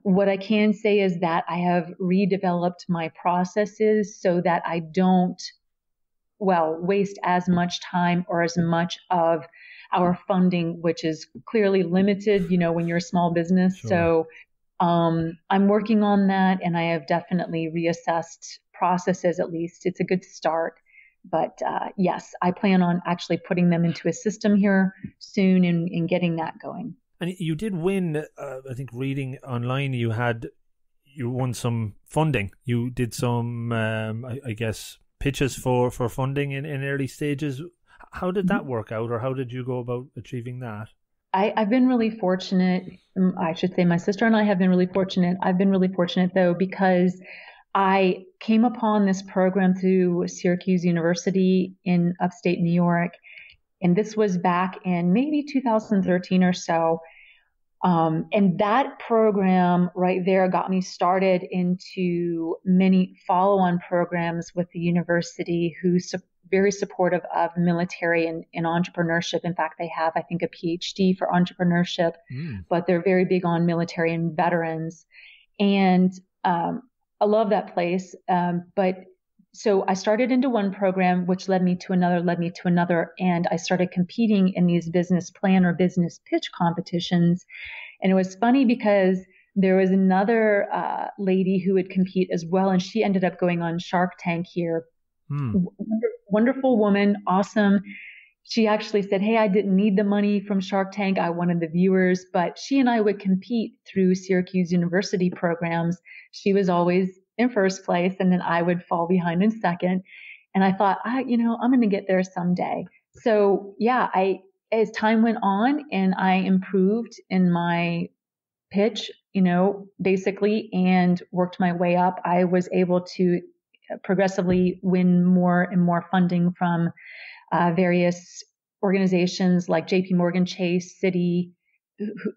What I can say is that I have redeveloped my processes so that I don't, waste as much time or as much of our funding, which is clearly limited, when you're a small business. Sure. So I'm working on that, and I have definitely reassessed processes. At least it's a good start. But yes, I plan on actually putting them into a system here soon and getting that going. And you did win, I think, reading online, you won some funding. You did some, I guess, pitches for funding in early stages. How did that work out, or how did you go about achieving that? I've been really fortunate. I should say my sister and I have been really fortunate. I've been really fortunate, though, because I came upon this program through Syracuse University in upstate New York. And this was back in maybe 2013 or so. And that program right there got me started into many follow-on programs with the university, who's very supportive of military and entrepreneurship. In fact, they have, I think, a PhD for entrepreneurship, but they're very big on military and veterans. And I love that place. So I started into one program, which led me to another, and I started competing in these business plan or business pitch competitions. And it was funny because there was another lady who would compete as well, and she ended up going on Shark Tank here. Wonderful woman, awesome. She actually said, "Hey, I didn't need the money from Shark Tank. I wanted the viewers." But she and I would compete through Syracuse University programs. She was always in first place, and then I would fall behind in second. And I thought, I'm going to get there someday. So yeah, as time went on and I improved in my pitch, basically, and worked my way up, I was able to progressively win more and more funding from various organizations like JP Morgan Chase, Citi,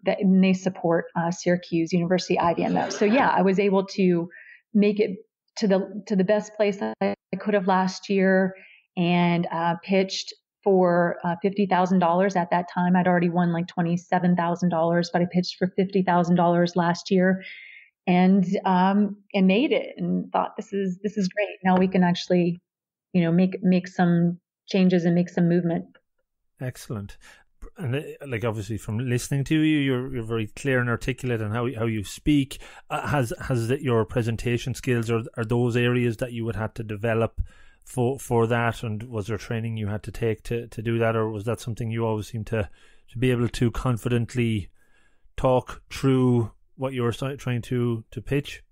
and they support Syracuse University, IBM. So yeah, I was able to make it to the best place I could have last year, and pitched for $50,000 at that time. I'd already won like $27,000, but I pitched for $50,000 last year, and made it, and thought, this is great. Now we can actually, make some changes and make some movement. Excellent. And obviously from listening to you, you're very clear and articulate in how you speak. Has your presentation skills, or are those areas that you would have to develop for that? And was there training you had to take to do that, or was that something you always seem to be able to confidently talk through what you were trying to pitch?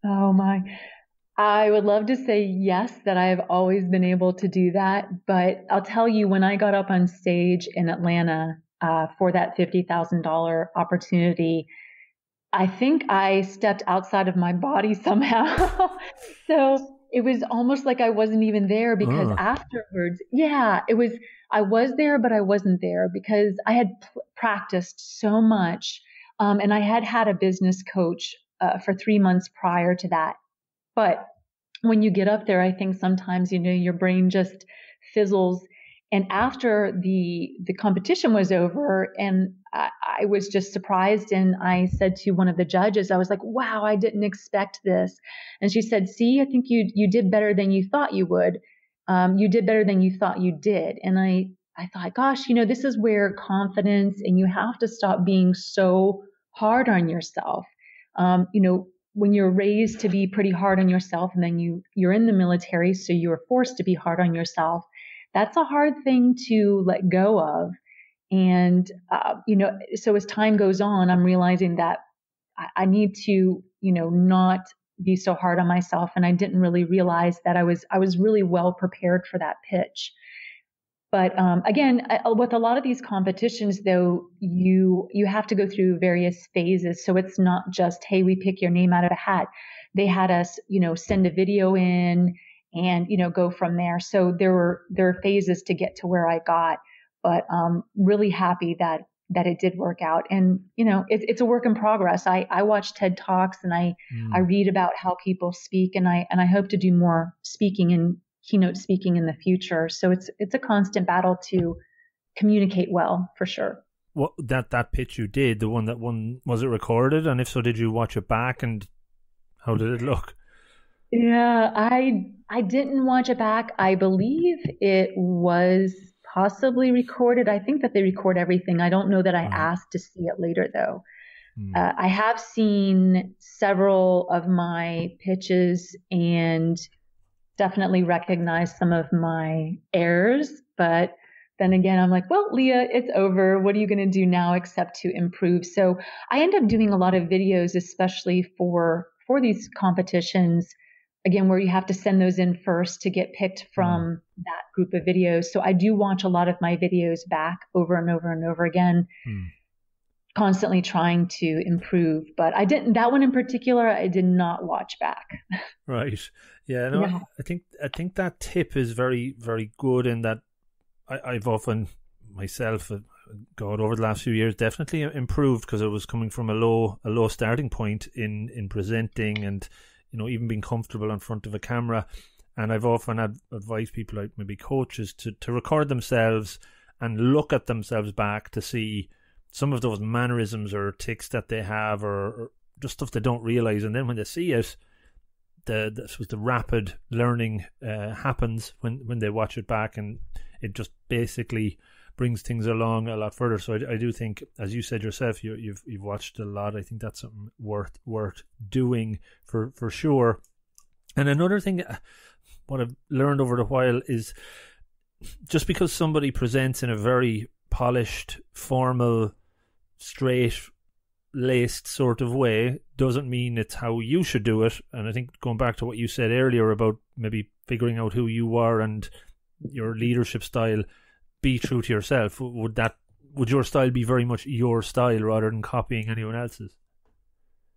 Oh my. I would love to say yes, that I have always been able to do that. But I'll tell you, when I got up on stage in Atlanta for that $50,000 opportunity, I think I stepped outside of my body somehow. So it was almost like I wasn't even there, because Oh, afterwards, yeah, I was there, but I wasn't there because I had practiced so much. And I had had a business coach for 3 months prior to that. But when you get up there, I think sometimes, your brain just fizzles. And after the competition was over, and I was just surprised, and I said to one of the judges, I was like, wow, I didn't expect this. And she said, see, I think you did better than you thought you would. You did better than you thought you did. And I thought, gosh, this is where confidence, and you have to stop being so hard on yourself. When you're raised to be pretty hard on yourself, and then you're in the military, so you're forced to be hard on yourself. That's a hard thing to let go of. And, so as time goes on, I'm realizing that I need to, not be so hard on myself. And I didn't really realize that I was really well prepared for that pitch. But again, with a lot of these competitions, though, you have to go through various phases. So it's not just, hey, we pick your name out of a hat. They had us, send a video in and go from there. So there are phases to get to where I got. But really happy that it did work out. And it's a work in progress. I watch TED Talks, and I read about how people speak, and I hope to do more speaking and keynote speaking in the future. So it's a constant battle to communicate well, for sure. what that pitch you did, the one that won, was it recorded? And if so, did you watch it back? And how did it look? Yeah, I didn't watch it back. I believe it was possibly recorded. I think that they record everything. I don't know that I Right. asked to see it later, though. Mm. I have seen several of my pitches and definitely recognize some of my errors, but then again, I'm like, well, Leah, it's over. What are you going to do now except to improve? So I end up doing a lot of videos, especially for these competitions, again, where you have to send those in first to get picked Mm. from that group of videos. So I do watch a lot of my videos back over and over and over again, Mm. constantly trying to improve. But that one in particular, I did not watch back. Right. Yeah. No, Yeah. I think that tip is very, very good in that I've often myself, God, over the last few years, definitely improved because I was coming from a low starting point in presenting and even being comfortable in front of a camera. And I've often advised people, like maybe coaches, to record themselves and look at themselves back to see some of those mannerisms or tics that they have, or just stuff they don't realize. And then when they see it, the rapid learning happens when they watch it back, and it just basically brings things along a lot further. So I do think, as you said yourself, you've watched a lot. I think that's something worth doing for sure. And another thing, what I've learned over the while is, just because somebody presents in a very polished, formal, straight laced sort of way doesn't mean it's how you should do it. And I think, going back to what you said earlier about maybe figuring out who you are and your leadership style, be true to yourself. Would your style be very much your style rather than copying anyone else's?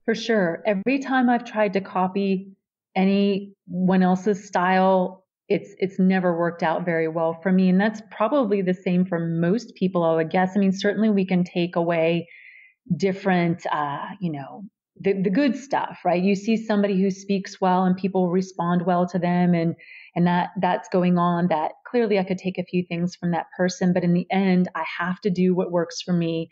For sure. Every time I've tried to copy anyone else's style, it's never worked out very well for me. And that's probably the same for most people, I would guess. I mean, certainly we can take away different, the good stuff, right? You see somebody who speaks well and people respond well to them, and that's going on. That clearly I could take a few things from that person, but in the end, I have to do what works for me.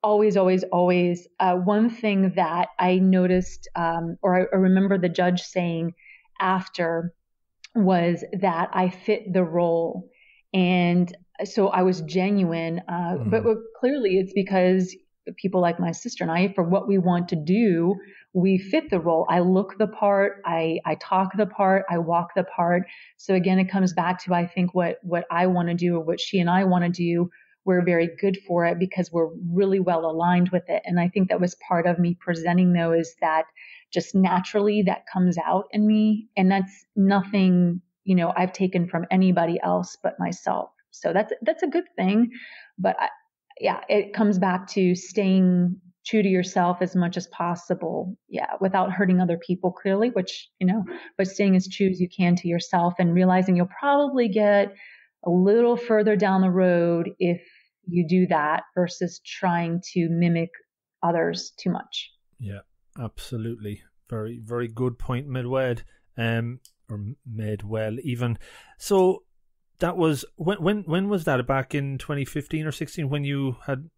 Always, always, always. One thing that I noticed, or I remember the judge saying after, was that I fit the role. And so I was genuine, but clearly it's because people like my sister and I, for what we want to do, we fit the role. I look the part, I talk the part, I walk the part. So again, it comes back to, I think, what I want to do, or what she and I want to do. we're very good for it because we're really well aligned with it. And I think that was part of me presenting, though, is that just naturally that comes out in me. And that's nothing, I've taken from anybody else but myself. So that's a good thing. But it comes back to staying true to yourself as much as possible. Yeah. Without hurting other people, clearly, which, but staying as true as you can to yourself and realizing you'll probably get a little further down the road if you do that versus trying to mimic others too much. Yeah, absolutely. Very, very good point, Medwed, or Medwell even. So that was, when was that? Back in 2015 or 16 when you had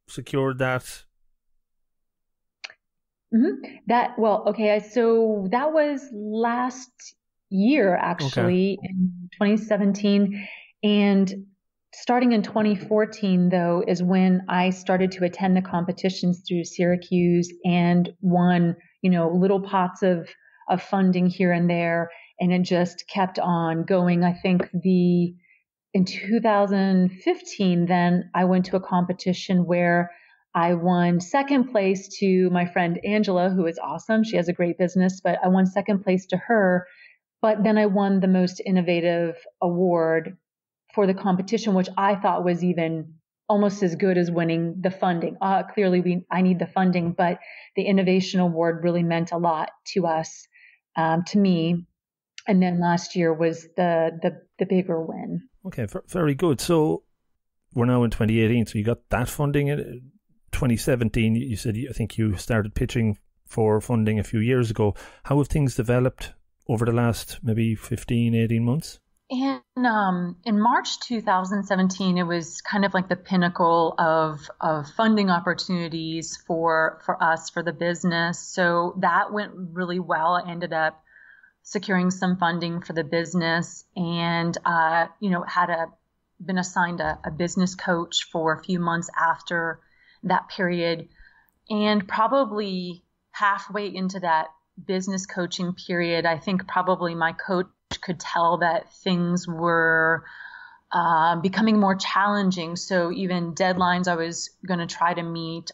secured that? Mm-hmm. So that was last year, actually, in 2017. And starting in 2014, though, is when I started to attend the competitions through Syracuse and won, little pots of funding here and there. And it just kept on going. I think in 2015, then I went to a competition where I won second place to my friend Angela, who is awesome. She has a great business, but I won second place to her. But then I won the most innovative award for the competition, which I thought was even almost as good as winning the funding. Clearly, I need the funding, but the innovation award really meant a lot to us, to me. And then last year was the bigger win. Okay, very good. So we're now in 2018. So you got that funding in 2017. You said I think you started pitching for funding a few years ago. How have things developed over the last maybe 15, 18 months? And in March 2017, it was kind of like the pinnacle of funding opportunities for us, for the business. So that went really well. I ended up securing some funding for the business and, been assigned a business coach for a few months after that period. And probably halfway into that business coaching period, I think probably my coach could tell that things were becoming more challenging. So even deadlines I was going to try to meet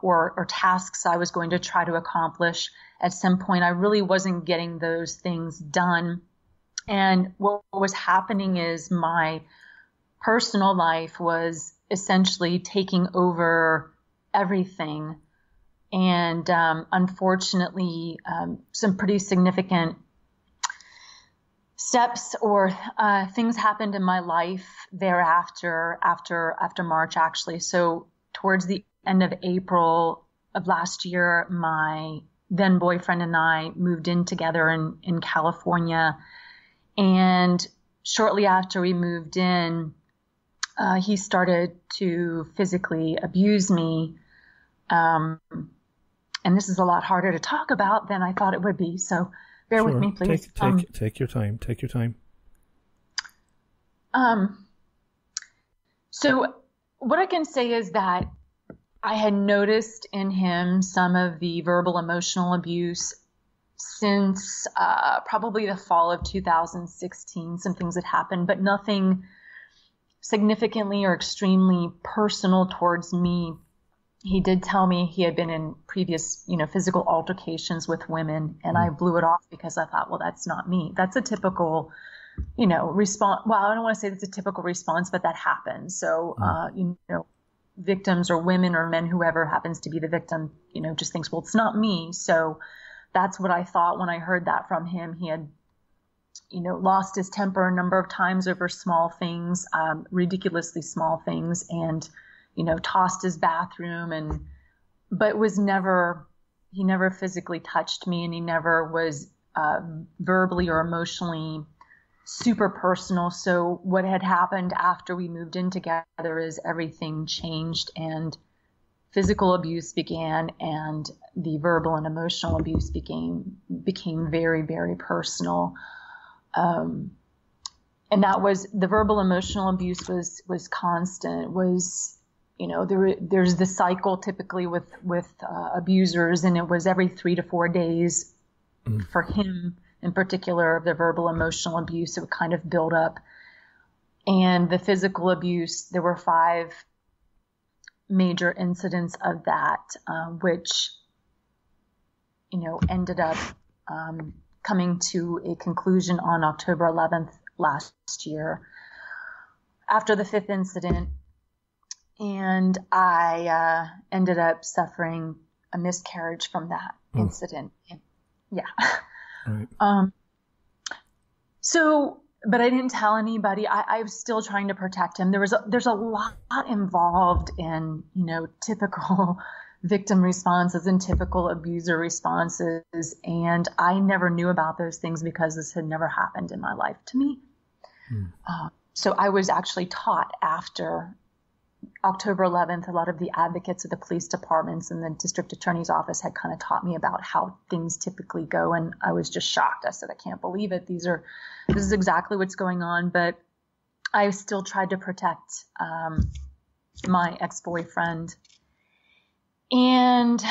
or tasks I was going to try to accomplish at some point, I really wasn't getting those things done. And what was happening is my personal life was essentially taking over everything. And unfortunately, some pretty significant steps or things happened in my life thereafter, after March, actually. So towards the end of April of last year, my then boyfriend and I moved in together in California. And shortly after we moved in, he started to physically abuse me. And this is a lot harder to talk about than I thought it would be. So bear with me, please. Take your time. Take your time. So what I can say is that I had noticed in him some of the verbal emotional abuse since probably the fall of 2016. Some things had happened, but nothing significantly or extremely personal towards me. He did tell me he had been in previous, physical altercations with women, and I blew it off because I thought, well, that's not me. That's a typical, response. Well, I don't want to say that's a typical response, but that happens. So, victims or women or men, whoever happens to be the victim, just thinks, well, it's not me. So that's what I thought when I heard that from him. He had, lost his temper a number of times over small things, ridiculously small things, and tossed his bathroom but he never physically touched me, and he never was verbally or emotionally super personal. So what had happened after we moved in together is everything changed, and physical abuse began, and the verbal and emotional abuse became very, very personal. And that was the verbal emotional abuse was constant, there's the cycle typically with abusers, and it was every 3 to 4 days for him in particular. The verbal emotional abuse, it would kind of build up, and the physical abuse, there were 5 major incidents of that, which, ended up coming to a conclusion on October 11th last year after the 5th incident. And I ended up suffering a miscarriage from that incident. Yeah. Right. But I didn't tell anybody. I was still trying to protect him. There's a lot involved in, typical victim responses and typical abuser responses. And I never knew about those things because this had never happened in my life to me. So I was actually taught after October 11th, a lot of the advocates of the police departments and the district attorney's office had kind of taught me about how things typically go. And I was just shocked. I said, I can't believe it. This is exactly what's going on. But I still tried to protect my ex-boyfriend. And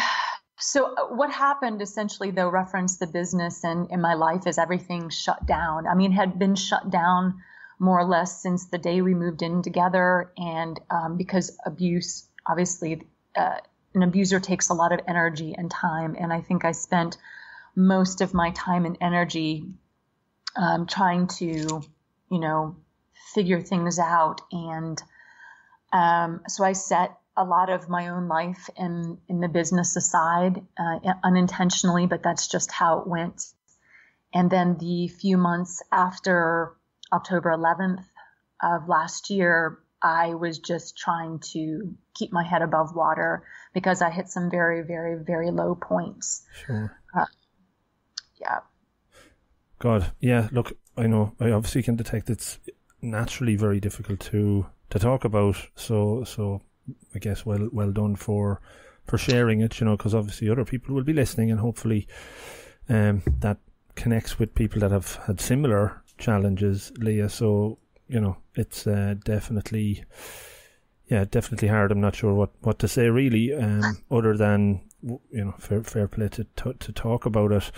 so what happened essentially, though, referenced the business and in my life is everything shut down. I mean, it had been shut down more or less since the day we moved in together. And because abuse, obviously, an abuser takes a lot of energy and time. And I think I spent most of my time and energy trying to, figure things out. And so I set a lot of my own life in the business aside, unintentionally, but that's just how it went. And then the few months after October 11th of last year, I was just trying to keep my head above water because I hit some very, very, very low points. Sure. Yeah. God, yeah, look, I know, I obviously can detect it's naturally very difficult to talk about. So I guess well done for sharing it, because obviously other people will be listening and hopefully that connects with people that have had similar challenges, Leah. So it's definitely hard. I'm not sure what to say really, other than fair play to talk about it.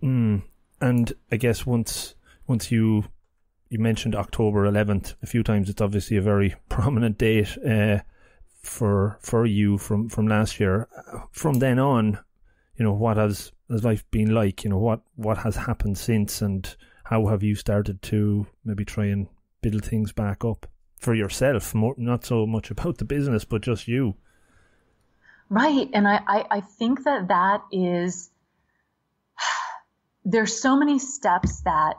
And I guess once you mentioned October 11th a few times, it's obviously a very prominent date for you from last year. From then on, what has life been like? What has happened since, and how have you started to maybe try and build things back up for yourself? More, not so much about the business, but just you. Right. And I think that is, there's so many steps that,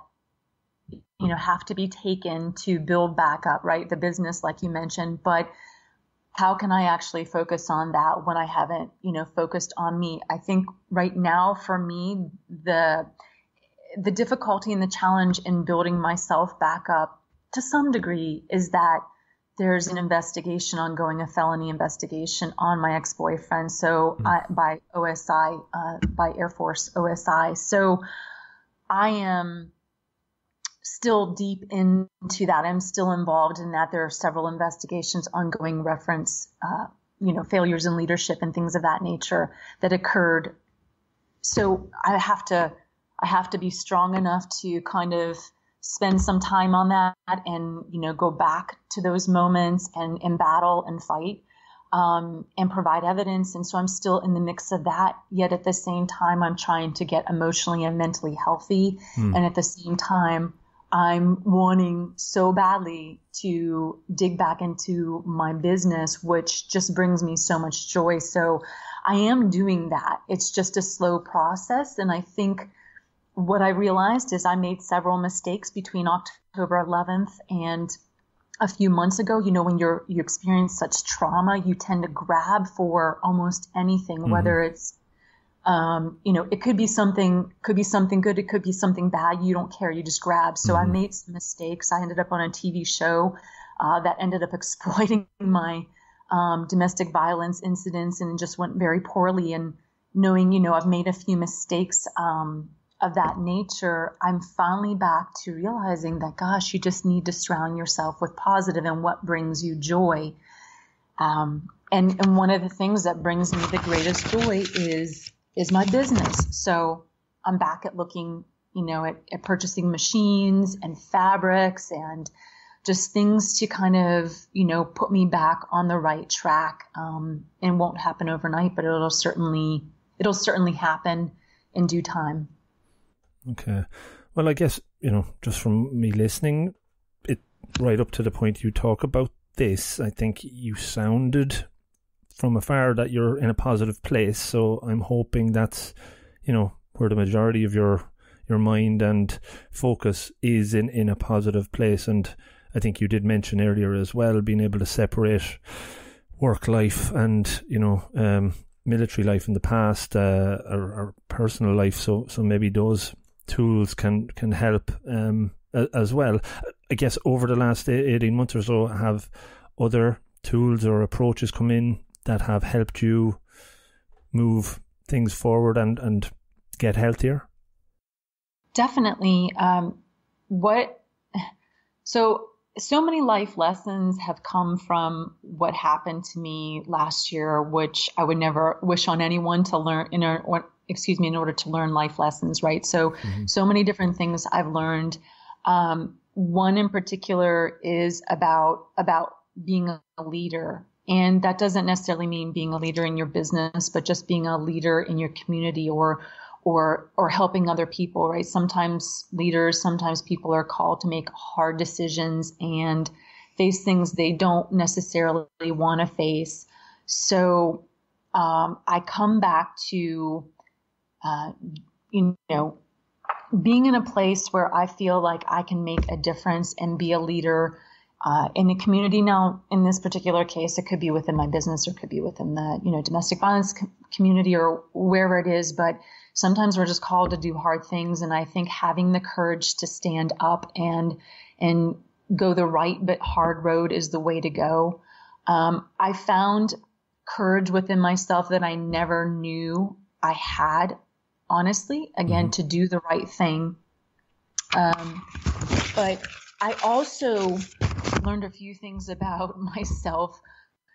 have to be taken to build back up, right? The business, like you mentioned, but how can I actually focus on that when I haven't, focused on me? I think right now for me, the difficulty and the challenge in building myself back up to some degree is that there's an investigation ongoing, a felony investigation on my ex-boyfriend. So by OSI, by Air Force OSI. So I am still deep into that. I'm still involved in that. There are several investigations ongoing, reference, failures in leadership and things of that nature that occurred. So I have to be strong enough to kind of spend some time on that and, go back to those moments and battle and fight, and provide evidence. And so I'm still in the mix of that. Yet at the same time, I'm trying to get emotionally and mentally healthy. And at the same time, I'm wanting so badly to dig back into my business, which just brings me so much joy. So I am doing that. It's just a slow process. And I think what I realized is I made several mistakes between October 11th and a few months ago. When you experience such trauma, you tend to grab for almost anything, whether it's it could be something good. It could be something bad. You don't care. You just grab. So I made some mistakes. I ended up on a TV show that ended up exploiting my domestic violence incidents, and it just went very poorly. And knowing, I've made a few mistakes of that nature, I'm finally back to realizing that, gosh, you just need to surround yourself with positive and what brings you joy. And one of the things that brings me the greatest joy is my business. So I'm back at looking, at purchasing machines and fabrics and just things to kind of, put me back on the right track. And won't happen overnight, but it'll certainly happen in due time. Okay. Well, I guess, just from me listening, it right up to the point you talk about this, I think you sounded from afar that you're in a positive place. So I'm hoping that's, where the majority of your mind and focus is in a positive place. And I think you did mention earlier as well, being able to separate work life and, military life in the past, or personal life. So maybe those tools can help as well. I guess over the last 18 months or so, have other tools or approaches come in that have helped you move things forward and get healthier? Definitely. So many life lessons have come from what happened to me last year, which I would never wish on anyone to learn in order to learn life lessons, right? So, so many different things I've learned. One in particular is about being a leader. And that doesn't necessarily mean being a leader in your business, but just being a leader in your community or helping other people, right? Sometimes people are called to make hard decisions and face things they don't necessarily want to face. So I come back to, being in a place where I feel like I can make a difference and be a leader in the community. Now, in this particular case, it could be within my business or it could be within the, domestic violence community or wherever it is. But sometimes we're just called to do hard things. And I think having the courage to stand up and go the right but hard road is the way to go. I found courage within myself that I never knew I had, honestly, again, to do the right thing. But I also learned a few things about myself.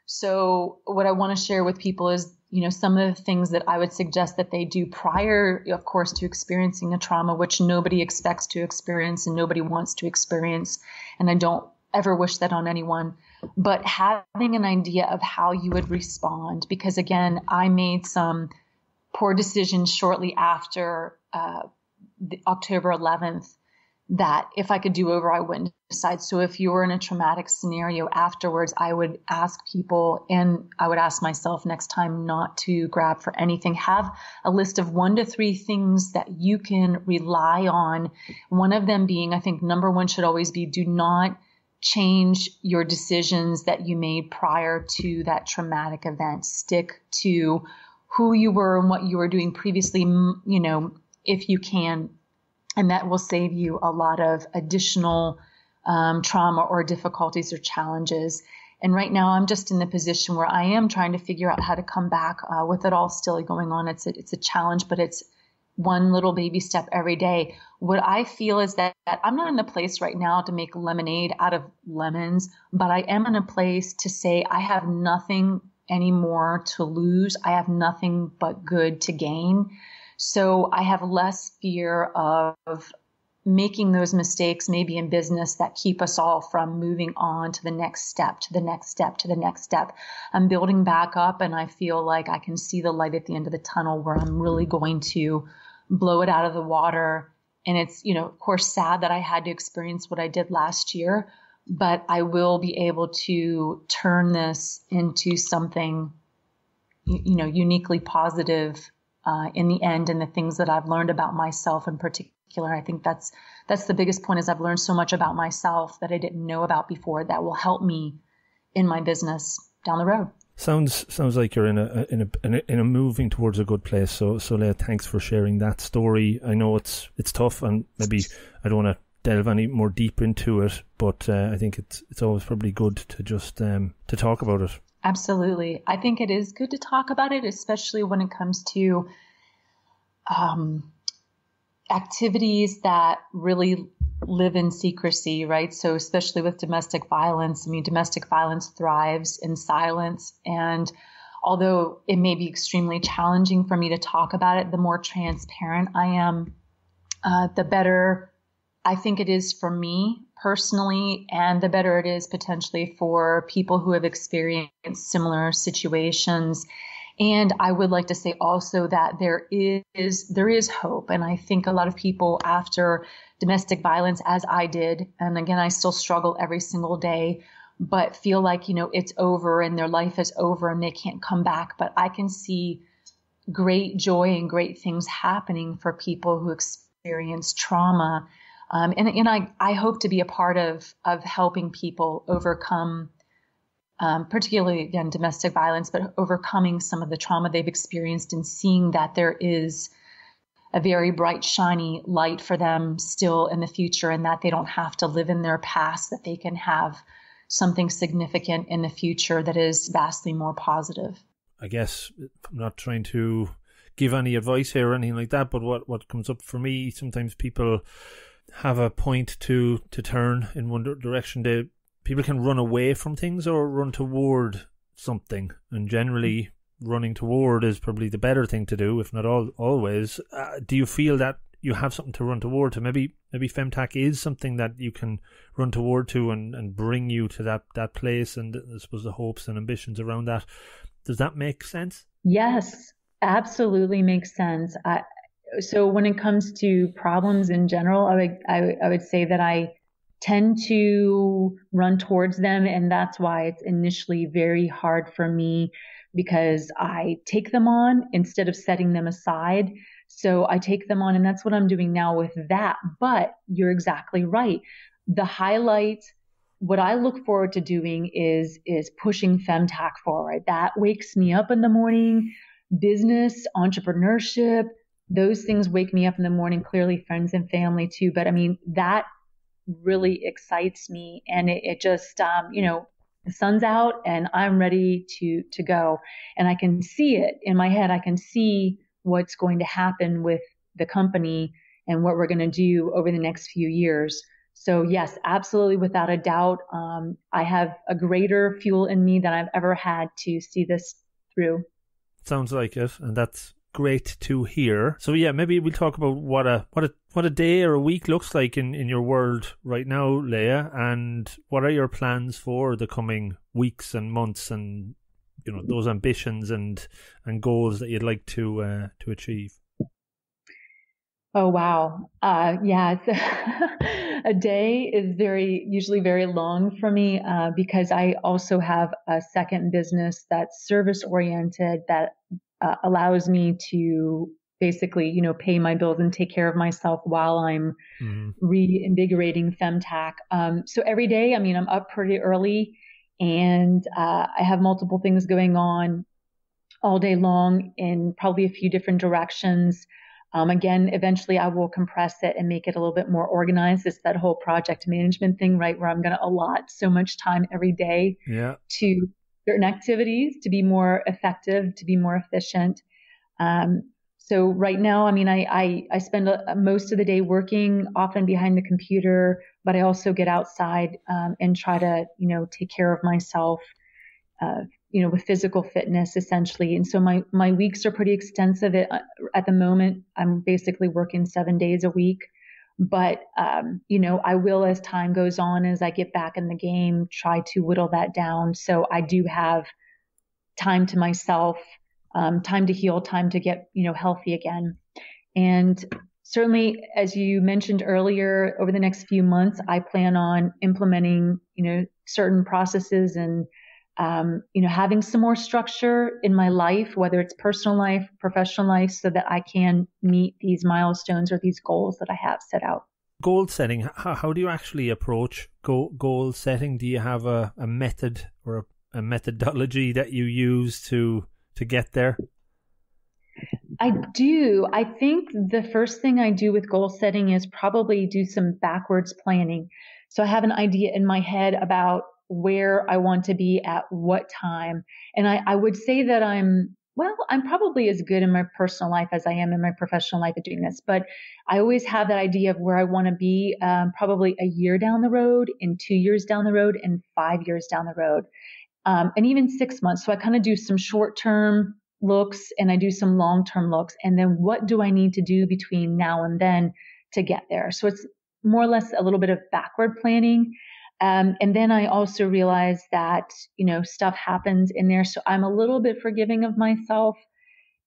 So what I want to share with people is, some of the things that I would suggest that they do prior, of course, to experiencing a trauma, which nobody expects to experience and nobody wants to experience. And I don't ever wish that on anyone, but having an idea of how you would respond, because again, I made some poor decisions shortly after October 11th that if I could do over, I wouldn't decide. So if you were in a traumatic scenario afterwards, I would ask people, and I would ask myself next time not to grab for anything. Have a list of 1 to 3 things that you can rely on. One of them being, I think number one should always be, do not change your decisions that you made prior to that traumatic event. Stick to who you were and what you were doing previously, if you can. And that will save you a lot of additional trauma or difficulties or challenges. And right now I'm just in the position where I am trying to figure out how to come back with it all still going on. It's a challenge, but it's one little baby step every day. What I feel is that I'm not in the place right now to make lemonade out of lemons, but I am in a place to say I have nothing anymore to lose. I have nothing but good to gain. So I have less fear of making those mistakes, maybe in business, that keep us all from moving on to the next step, to the next step, to the next step. I'm building back up, and I feel like I can see the light at the end of the tunnel where I'm really going to blow it out of the water. And it's, of course, sad that I had to experience what I did last year, but I will be able to turn this into something, uniquely positive in the end, and the things that I've learned about myself in particular. I think that's the biggest point, is I've learned so much about myself that I didn't know about before that will help me in my business down the road. Sounds like you're in a moving towards a good place. So Leah, thanks for sharing that story. I know it's tough, and maybe I don't want to delve any more deep into it, but I think it's always probably good to just to talk about it. Absolutely. I think it is good to talk about it, especially when it comes to activities that really live in secrecy, right? So especially with domestic violence, domestic violence thrives in silence. And although it may be extremely challenging for me to talk about it, the more transparent I am, the better I think it is for me personally, and the better it is potentially for people who have experienced similar situations. And I would like to say also that there is hope. And I think a lot of people after domestic violence, as I did, and again, I still struggle every single day, but feel like, it's over and their life is over and they can't come back. But I can see great joy and great things happening for people who experience trauma. And I hope to be a part of helping people overcome, particularly, again, domestic violence, but overcoming some of the trauma they've experienced and seeing that there is a very bright, shiny light for them still in the future, and that they don't have to live in their past, that they can have something significant in the future that is vastly more positive. I guess I'm not trying to give any advice here or anything like that, but what comes up for me, sometimes people have a point to turn in one direction. People can run away from things or run toward something, and generally running toward is probably the better thing to do, if not always. Do you feel that you have something to run toward to? Maybe Femtech is something that you can run toward to and bring you to that place, and I suppose the hopes and ambitions around that. Does that make sense? Yes, absolutely makes sense. So when it comes to problems in general, I would say that I tend to run towards them, and that's why it's initially very hard for me, because I take them on instead of setting them aside. So I take them on, and that's what I'm doing now with that. But you're exactly right. The highlight, what I look forward to doing is pushing Femtech forward. That wakes me up in the morning. Business, entrepreneurship, those things wake me up in the morning. Clearly friends and family too. But I mean, that really excites me. And it just, the sun's out and I'm ready to go. And I can see it in my head. I can see what's going to happen with the company and what we're going to do over the next few years. So yes, absolutely, without a doubt, I have a greater fuel in me than I've ever had to see this through. Sounds like it, and that's great to hear. So yeah, maybe we'll talk about what a day or a week looks like in your world right now, Leia, and what are your plans for the coming weeks and months, and those ambitions and goals that you'd like to achieve. Oh wow, yeah. A day is usually very long for me because I also have a second business that's service oriented that allows me to basically, pay my bills and take care of myself while I'm reinvigorating Femtech. So every day, I'm up pretty early and I have multiple things going on all day long in probably a few different directions. Again, eventually I will compress it and make it a little bit more organized. It's that whole project management thing, right? Where I'm going to allot so much time every day to certain activities to be more effective, to be more efficient. So right now, I spend most of the day working, often behind the computer, but I also get outside and try to, take care of myself, with physical fitness essentially. And so my weeks are pretty extensive. At the moment, I'm basically working 7 days a week. But, I will, as time goes on, as I get back in the game, try to whittle that down. So I do have time to myself, time to heal, time to get, healthy again. And certainly, as you mentioned earlier, over the next few months, I plan on implementing, certain processes and, having some more structure in my life, whether it's personal life, professional life, so that I can meet these milestones or these goals that I have set out. Goal setting, how do you actually approach goal setting? Do you have a method or a methodology that you use to get there? I do. I think the first thing I do with goal setting is probably do some backwards planning. So I have an idea in my head about where I want to be at what time. And I would say that I'm probably as good in my personal life as I am in my professional life at doing this. But I always have that idea of where I want to be probably a year down the road, and 2 years down the road, and 5 years down the road, and even 6 months. So I kind of do some short-term looks and I do some long-term looks. And then what do I need to do between now and then to get there? So it's more or less a little bit of backward planning. And then I also realized that, stuff happens in there. So I'm a little bit forgiving of myself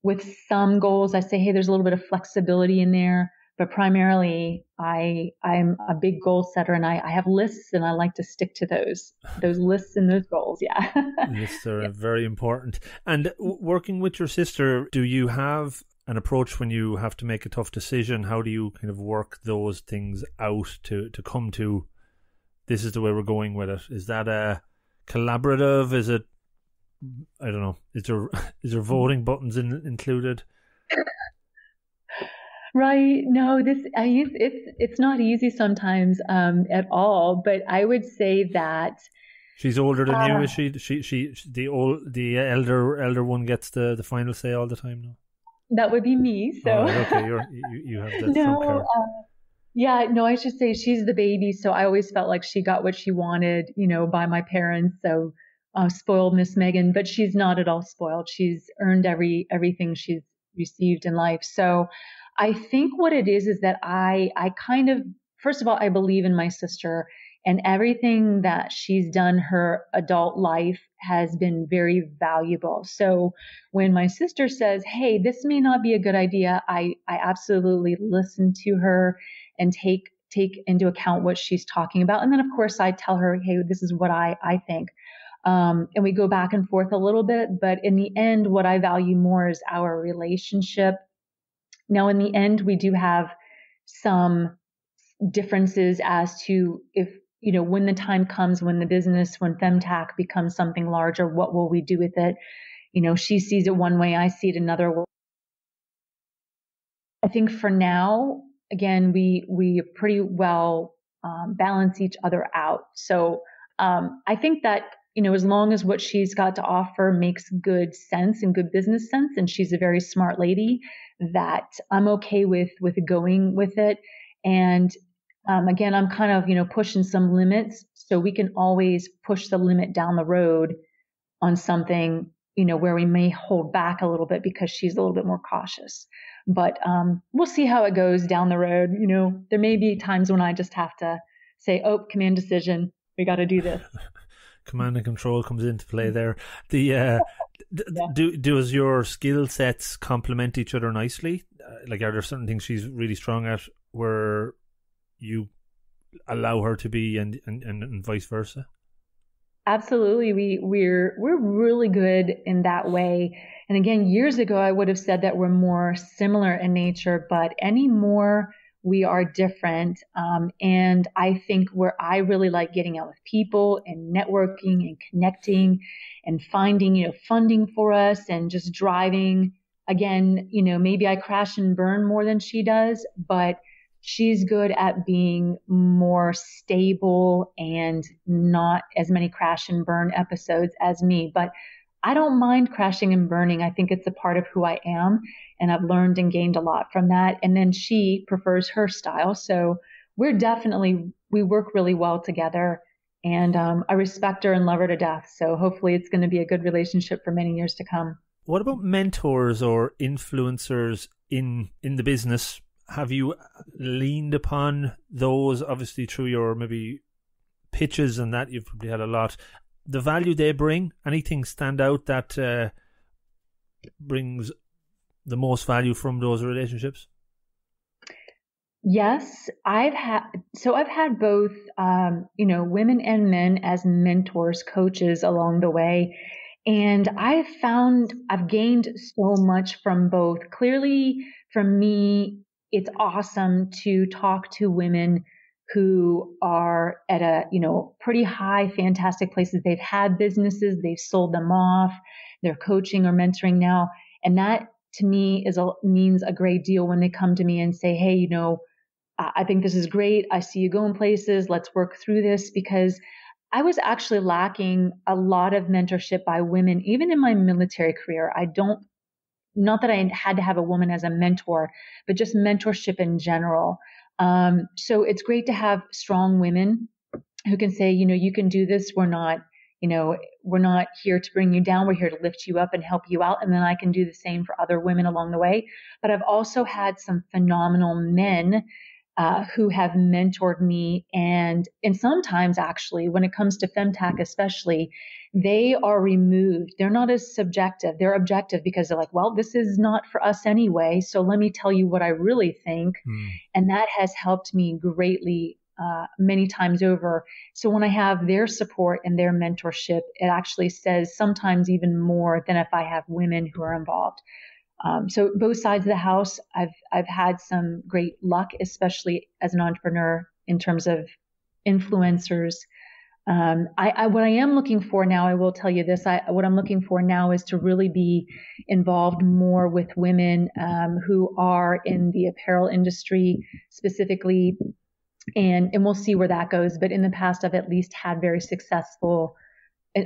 with some goals. I say, hey, there's a little bit of flexibility in there. But primarily, I'm a big goal setter, and I have lists, and I like to stick to those lists and those goals. Yeah, lists are very important. And working with your sister, do you have an approach when you have to make a tough decision? How do you kind of work those things out to come to this is the way we're going with it? Is that a collaborative? Is it? I don't know. Is there voting buttons included? Right. No, it's not easy sometimes at all. But I would say that she's older than you. Is she the elder one gets the final say all the time now? That would be me. So okay, you have that. No, yeah, no, I should say she's the baby. So I always felt like she got what she wanted, by my parents. So spoiled Miss Megan, but she's not at all spoiled. She's earned everything she's received in life. So I think what it is that I kind of, first of all, I believe in my sister, and everything that she's done her adult life has been very valuable. So when my sister says, hey, this may not be a good idea, I absolutely listen to her and take into account what she's talking about. And then, of course, I tell her, hey, this is what I think. And we go back and forth a little bit. But in the end, what I value more is our relationship. Now, in the end, we do have some differences as to if, when the time comes, when Femtech becomes something larger, what will we do with it? She sees it one way, I see it another way. I think for now, again, we pretty well balance each other out. So I think that, as long as what she's got to offer makes good sense and good business sense, and she's a very smart lady, that I'm okay with going with it. And again, I'm kind of, pushing some limits, so we can always push the limit down the road on something, where we may hold back a little bit because she's a little bit more cautious. But we'll see how it goes down the road. There may be times when I just have to say, oh, command decision, we got to do this. Command and control comes into play there. Does your skill sets complement each other nicely? Like, are there certain things she's really strong at where you allow her to be, and vice versa? Absolutely. We're really good in that way. And again, years ago, I would have said that we're more similar in nature, but anymore, we are different. And I think where I really like getting out with people and networking and connecting and finding, funding for us and just driving. Again, maybe I crash and burn more than she does, but she's good at being more stable and not as many crash and burn episodes as me. But I don't mind crashing and burning. I think it's a part of who I am, and I've learned and gained a lot from that. And then she prefers her style. So we work really well together, and I respect her and love her to death. So hopefully it's going to be a good relationship for many years to come. What about mentors or influencers in the business? Have you leaned upon those, obviously through your maybe pitches and that? You've probably had a lot. The value they bring, anything stand out that brings the most value from those relationships? Yes, I've had both, women and men as mentors, coaches along the way. And I've gained so much from both. Clearly, for me, it's awesome to talk to women who are at a, pretty high, fantastic places. They've had businesses, they've sold them off, they're coaching or mentoring now. And that to me means a great deal when they come to me and say, hey, I think this is great. I see you going places. Let's work through this, because I was actually lacking a lot of mentorship by women, even in my military career. Not that I had to have a woman as a mentor, but just mentorship in general. So it's great to have strong women who can say, you can do this. We're not here to bring you down. We're here to lift you up and help you out. And then I can do the same for other women along the way. But I've also had some phenomenal men who have mentored me. And sometimes actually, when it comes to femtech especially, they are removed. They're not as subjective. They're objective because they're like, well, this is not for us anyway. So let me tell you what I really think. And that has helped me greatly many times over. So when I have their support and their mentorship, it actually says sometimes even more than if I have women who are involved. So both sides of the house, I've had some great luck, especially as an entrepreneur in terms of influencers. What I am looking for now, I will tell you this, what I'm looking for now is to really be involved more with women who are in the apparel industry specifically, and we'll see where that goes. But in the past, I've at least had very successful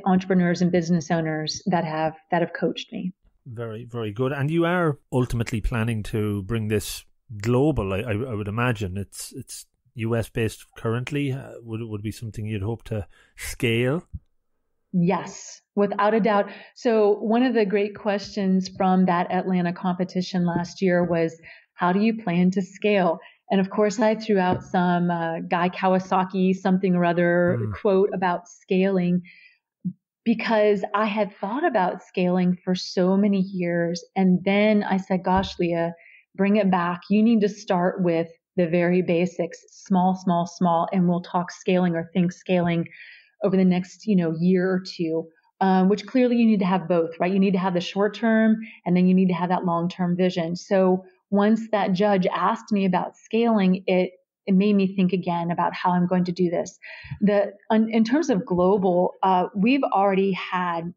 entrepreneurs and business owners that have coached me. Very, very good. And you are ultimately planning to bring this global. I would imagine it's US based currently. Would it be something you'd hope to scale? Yes, without a doubt. So one of the great questions from that Atlanta competition last year was, how do you plan to scale? And of course, I threw out some Guy Kawasaki something or other quote about scaling, because I had thought about scaling for so many years. And then I said, gosh, Leah, bring it back. You need to start with the very basics, small, and we'll talk scaling or think scaling over the next, year or two, which clearly you need to have both, right? You need to have the short term, and then you need to have that long-term vision. So once that judge asked me about scaling, it made me think again about how I'm going to do this. In terms of global, we've already had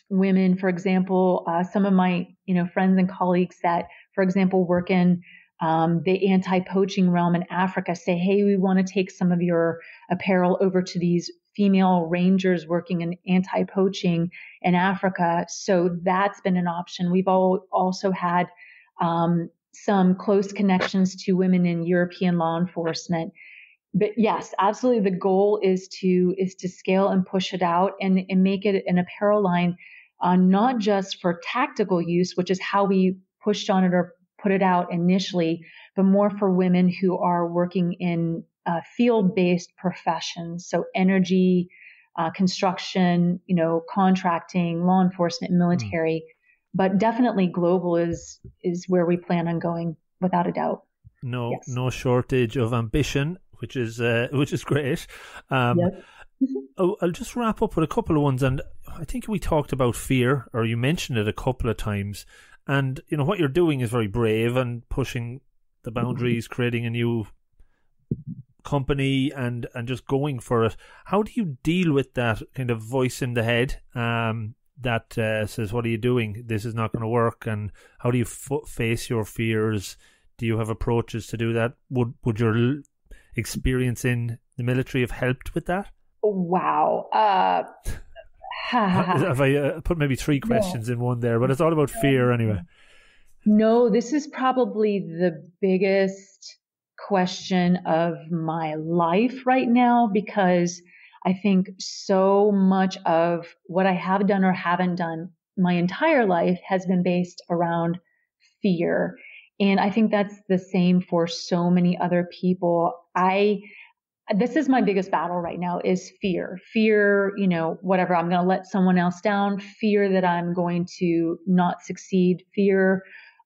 women, for example, some of my friends and colleagues that, for example, work in the anti-poaching realm in Africa say, hey, we want to take some of your apparel over to these female rangers working in anti-poaching in Africa. So that's been an option. We've also had some close connections to women in European law enforcement. But yes, absolutely. The goal is to scale and push it out and make it an apparel line, not just for tactical use, which is how we pushed on it or put it out initially, but more for women who are working in field-based professions. So energy, construction, contracting, law enforcement, military. But definitely global is where we plan on going, without a doubt. No, yes. No shortage of ambition, which is great. Yes. I'll just wrap up with a couple of ones, and I think we talked about fear, or you mentioned it a couple of times. And what you're doing is very brave and pushing the boundaries, creating a new company, and just going for it. How do you deal with that kind of voice in the head? That says, what are you doing? This is not going to work. And how do you face your fears? Do you have approaches to do that? Would your experience in the military have helped with that? Wow. Have I put maybe three questions in one there, but it's all about fear anyway. No, this is probably the biggest question of my life right now, because I think so much of what I have done or haven't done my entire life has been based around fear. And I think that's the same for so many other people. This is my biggest battle right now is fear. Fear, whatever, I'm going to let someone else down. Fear that I'm going to not succeed. Fear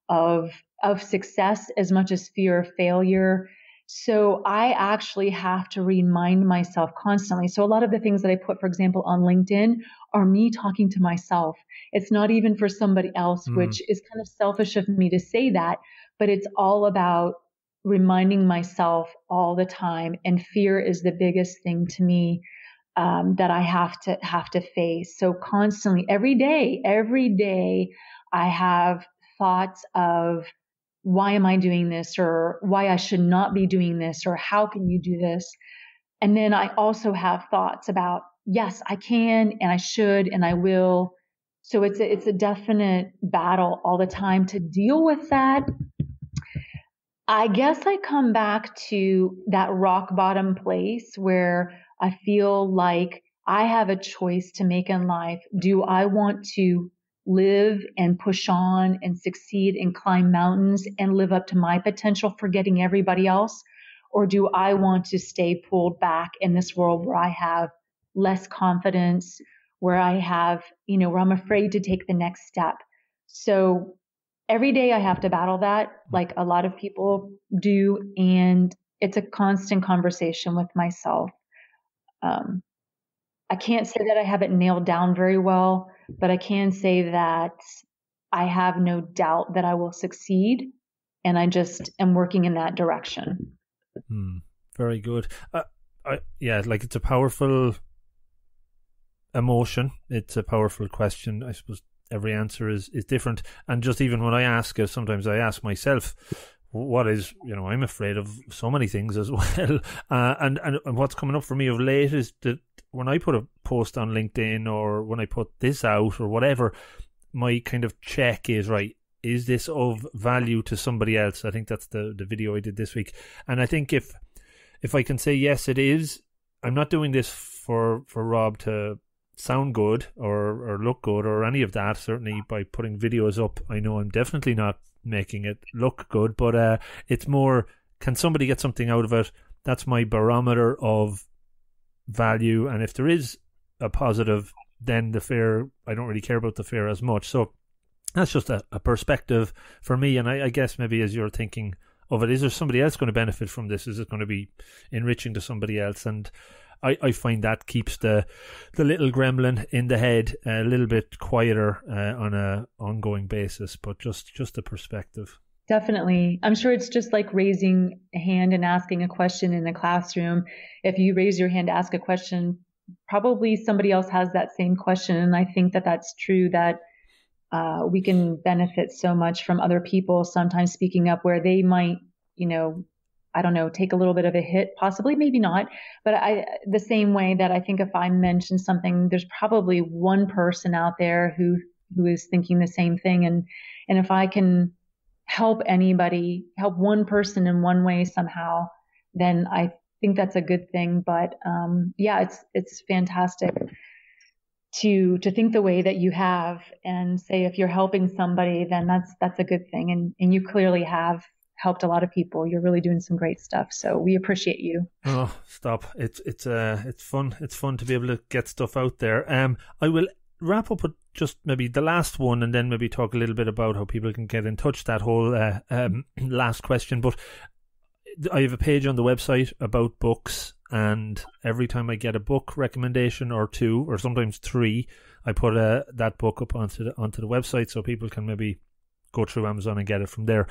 of success as much as fear of failure. So I actually have to remind myself constantly. So a lot of the things that I put, for example, on LinkedIn are me talking to myself. It's not even for somebody else, which is kind of selfish of me to say that, but it's all about reminding myself all the time. And fear is the biggest thing to me that I have to face. So constantly, every day, I have thoughts of, why am I doing this, or why I should not be doing this, or how can you do this? And then I also have thoughts about, yes, I can, and I should, and I will. So it's a definite battle all the time to deal with that. I guess I come back to that rock bottom place where I feel like I have a choice to make in life. Do I want to live and push on and succeed and climb mountains and live up to my potential, forgetting everybody else? Or do I want to stay pulled back in this world where I have less confidence, where I have, where I'm afraid to take the next step? So every day I have to battle that, like a lot of people do. And it's a constant conversation with myself. I can't say that I have it nailed down very well, but I can say that I have no doubt that I will succeed. And I just am working in that direction. Very good. Like it's a powerful emotion. It's a powerful question. I suppose every answer is different. And just even when I ask it, sometimes I ask myself, what is, I'm afraid of so many things as well. And what's coming up for me of late is that when I put a post on LinkedIn or when I put this out or whatever, my kind of check is, right, is this of value to somebody else? I think that's the video I did this week. And I think if I can say, yes, it is, I'm not doing this for Rob to sound good or look good or any of that. Certainly by putting videos up, I know I'm definitely not making it look good, but it's more, can somebody get something out of it? That's my barometer of value. And if there is a positive, then the fear, I don't really care about the fear as much. So that's just a perspective for me. And I guess maybe as you're thinking of it, is there somebody else going to benefit from this? Is it going to be enriching to somebody else? And I find that keeps the little gremlin in the head a little bit quieter on a ongoing basis, but just a perspective. Definitely. I'm sure it's just like raising a hand and asking a question in the classroom. If you raise your hand to ask a question, probably somebody else has that same question. And I think that that's true, that we can benefit so much from other people sometimes speaking up where they might, I don't know, take a little bit of a hit, possibly, maybe not. But the same way that I think if I mention something, there's probably one person out there who is thinking the same thing. And if I can help one person in one way somehow, then I think that's a good thing. But it's fantastic to think the way that you have and say, if you're helping somebody, then that's a good thing. And you clearly have helped a lot of people. You're really doing some great stuff. So we appreciate you. Oh, stop. It's fun. It's fun to be able to get stuff out there. I will wrap up with just maybe the last one and then maybe talk a little bit about how people can get in touch, that whole last question. But I have a page on the website about books, and every time I get a book recommendation or two or sometimes three, I put that book up onto the website so people can maybe go through Amazon and get it from there.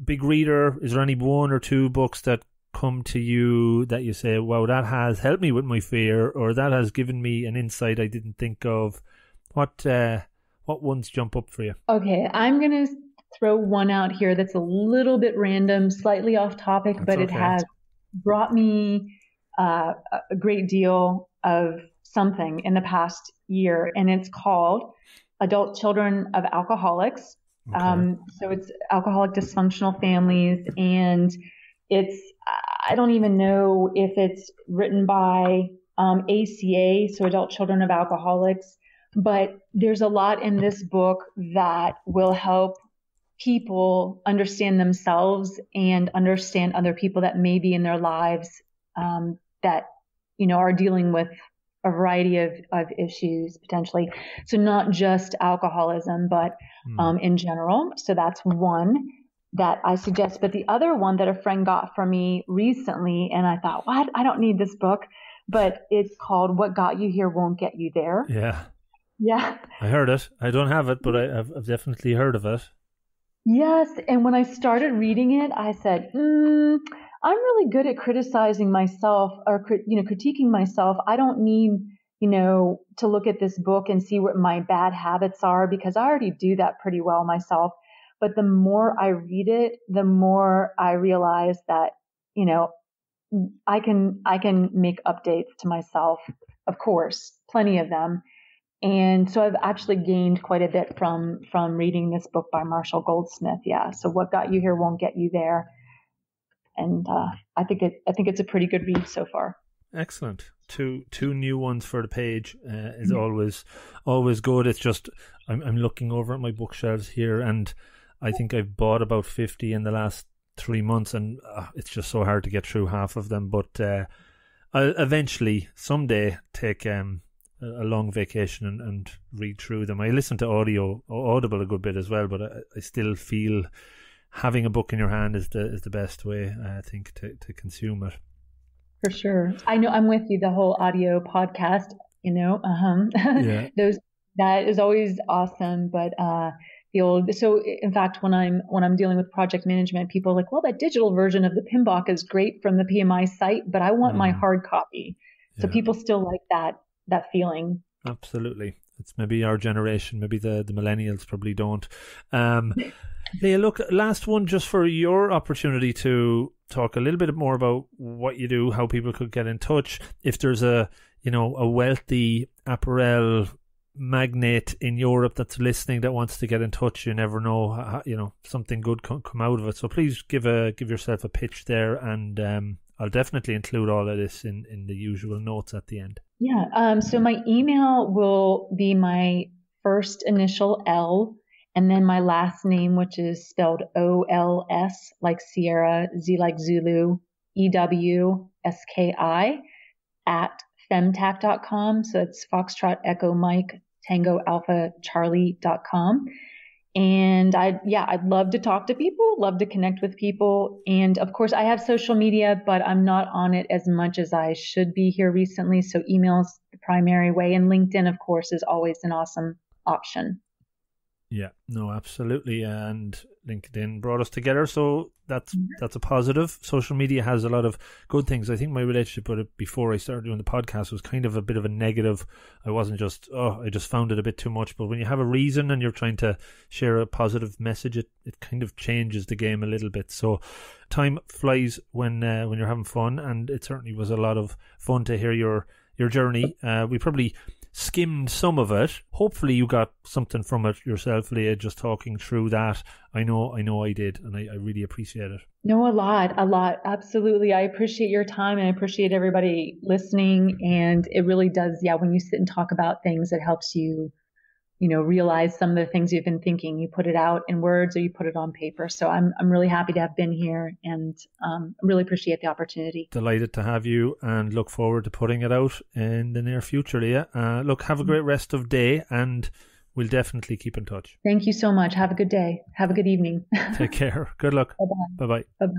Big reader, is there any one or two books that come to you that you say, wow, that has helped me with my fear, or that has given me an insight I didn't think of? What ones jump up for you? Okay, I'm going to throw one out here that's a little bit random, slightly off topic, but it has brought me a great deal of something in the past year, and it's called Adult Children of Alcoholics. Okay. So it's alcoholic dysfunctional families, and I don't even know if it's written by ACA, so Adult Children of Alcoholics, but there's a lot in this book that will help people understand themselves and understand other people that may be in their lives that, are dealing with a variety of issues potentially. So not just alcoholism, but in general. So that's one that I suggest. But the other one that a friend got from me recently, and I thought, what? I don't need this book. But it's called What Got You Here Won't Get You There. Yeah. I heard it. I don't have it, but I've definitely heard of it. Yes. And when I started reading it, I said, I'm really good at criticizing myself or, critiquing myself. I don't need, to look at this book and see what my bad habits are, because I already do that pretty well myself. But the more I read it, the more I realize that, I can make updates to myself, of course, plenty of them. And so I've actually gained quite a bit from reading this book by Marshall Goldsmith. Yeah. So What Got You Here Won't Get You There. And I think it's a pretty good read so far. Excellent. Two new ones for the page is always good. It's just I'm looking over at my bookshelves here, and I think I've bought about 50 in the last 3 months, and it's just so hard to get through half of them. But I'll eventually, someday, take a long vacation and read through them. I listen to Audible a good bit as well, but I still feel having a book in your hand is the best way, I think, to consume it. For sure. I know I'm with you, the whole audio podcast, Yeah. That is always awesome. But so in fact, when I'm dealing with project management, people are like, well, that digital version of the PMBOK is great from the PMI site, but I want my hard copy. Yeah. So people still like that feeling. Absolutely. It's maybe our generation, maybe the millennials probably don't. Leah, look, last one just for your opportunity to talk a little bit more about what you do, how people could get in touch. If there's a wealthy apparel magnate in Europe that's listening that wants to get in touch, you never know, something good come out of it. So please give yourself a pitch there, and I'll definitely include all of this in the usual notes at the end. Yeah. So my email will be my first initial L, and then my last name, which is spelled OLS like Sierra, Z like Zulu, EWSKI at femtac.com. So it's Foxtrot Echo Mike Tango Alpha Charlie.com. And I'd love to talk to people, love to connect with people. And of course, I have social media, but I'm not on it as much as I should be here recently. So email's the primary way. And LinkedIn, of course, is always an awesome option. Yeah, no, absolutely. And LinkedIn brought us together. So that's a positive. Social media has a lot of good things. I think my relationship with it before I started doing the podcast was kind of a bit of a negative. I wasn't just, I just found it a bit too much. But when you have a reason and you're trying to share a positive message, it kind of changes the game a little bit. So time flies when you're having fun. And it certainly was a lot of fun to hear your journey. We probably skimmed some of it. Hopefully you got something from it yourself, Leah, just talking through that. I know I did, and I really appreciate it. No, a lot. Absolutely. I appreciate your time, and I appreciate everybody listening. And it really does, when you sit and talk about things, it helps you, realize some of the things you've been thinking. You put it out in words or you put it on paper. So I'm really happy to have been here, and really appreciate the opportunity. Delighted to have you, and look forward to putting it out in the near future, Leah. Look, have a great rest of day, and we'll definitely keep in touch. Thank you so much. Have a good day. Have a good evening. Take care. Good luck. Bye-bye. Bye-bye. Bye-bye.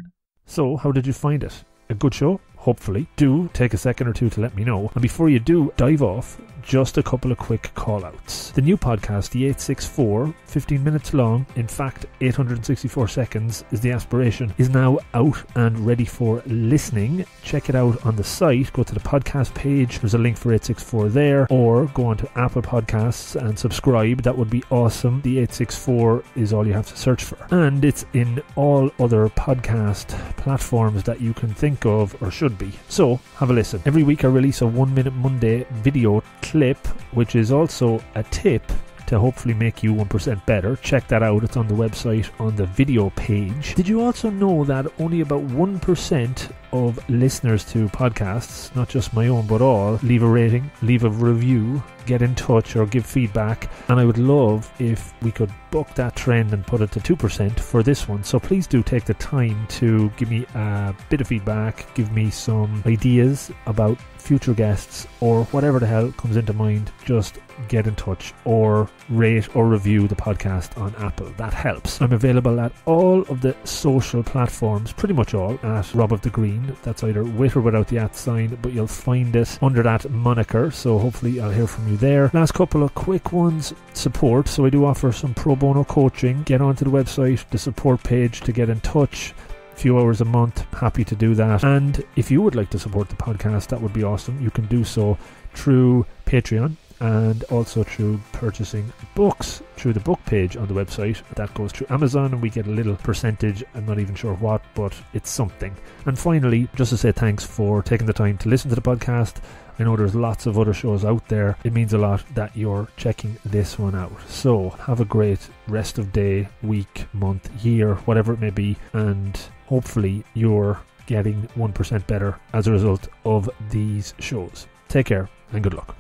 So, how did you find it? A good show? Hopefully. Do take a second or two to let me know. And before you do dive off, just a couple of quick call-outs. The new podcast, the 864, 15 minutes long, in fact 864 seconds is the aspiration, is now out and ready for listening. Check it out on the site. Go to the podcast page. There's a link for 864 there, or go on to Apple Podcasts and subscribe. That would be awesome. The 864 is all you have to search for. And it's in all other podcast platforms that you can think of or should be. So have a listen. Every week I release a 1 Minute Monday video clip, which is also a tip to hopefully make you 1% better. Check that out. It's on the website on the video page. Did you also know that only about 1% of listeners to podcasts, not just my own but all, leave a rating, leave a review, get in touch or give feedback? And I would love if we could buck that trend and put it to 2% for this one. So please do take the time to give me a bit of feedback, give me some ideas about future guests or whatever the hell comes into mind. Just get in touch or rate or review the podcast on Apple. That helps. I'm available at all of the social platforms, pretty much all, at Rob of the Green. That's either with or without the @ sign, but you'll find it under that moniker. So hopefully I'll hear from you there. Last couple of quick ones. Support. So I do offer some pro bono coaching. Get onto the website, the support page, to get in touch. Few hours a month, happy to do that. And if you would like to support the podcast, that would be awesome. You can do so through Patreon and also through purchasing books through the book page on the website. That goes through Amazon and we get a little percentage. I'm not even sure what, but it's something. And finally, just to say thanks for taking the time to listen to the podcast. I know there's lots of other shows out there. It means a lot that you're checking this one out. So have a great rest of day, week, month, year, whatever it may be, and hopefully you're getting 1% better as a result of these shows. Take care and good luck.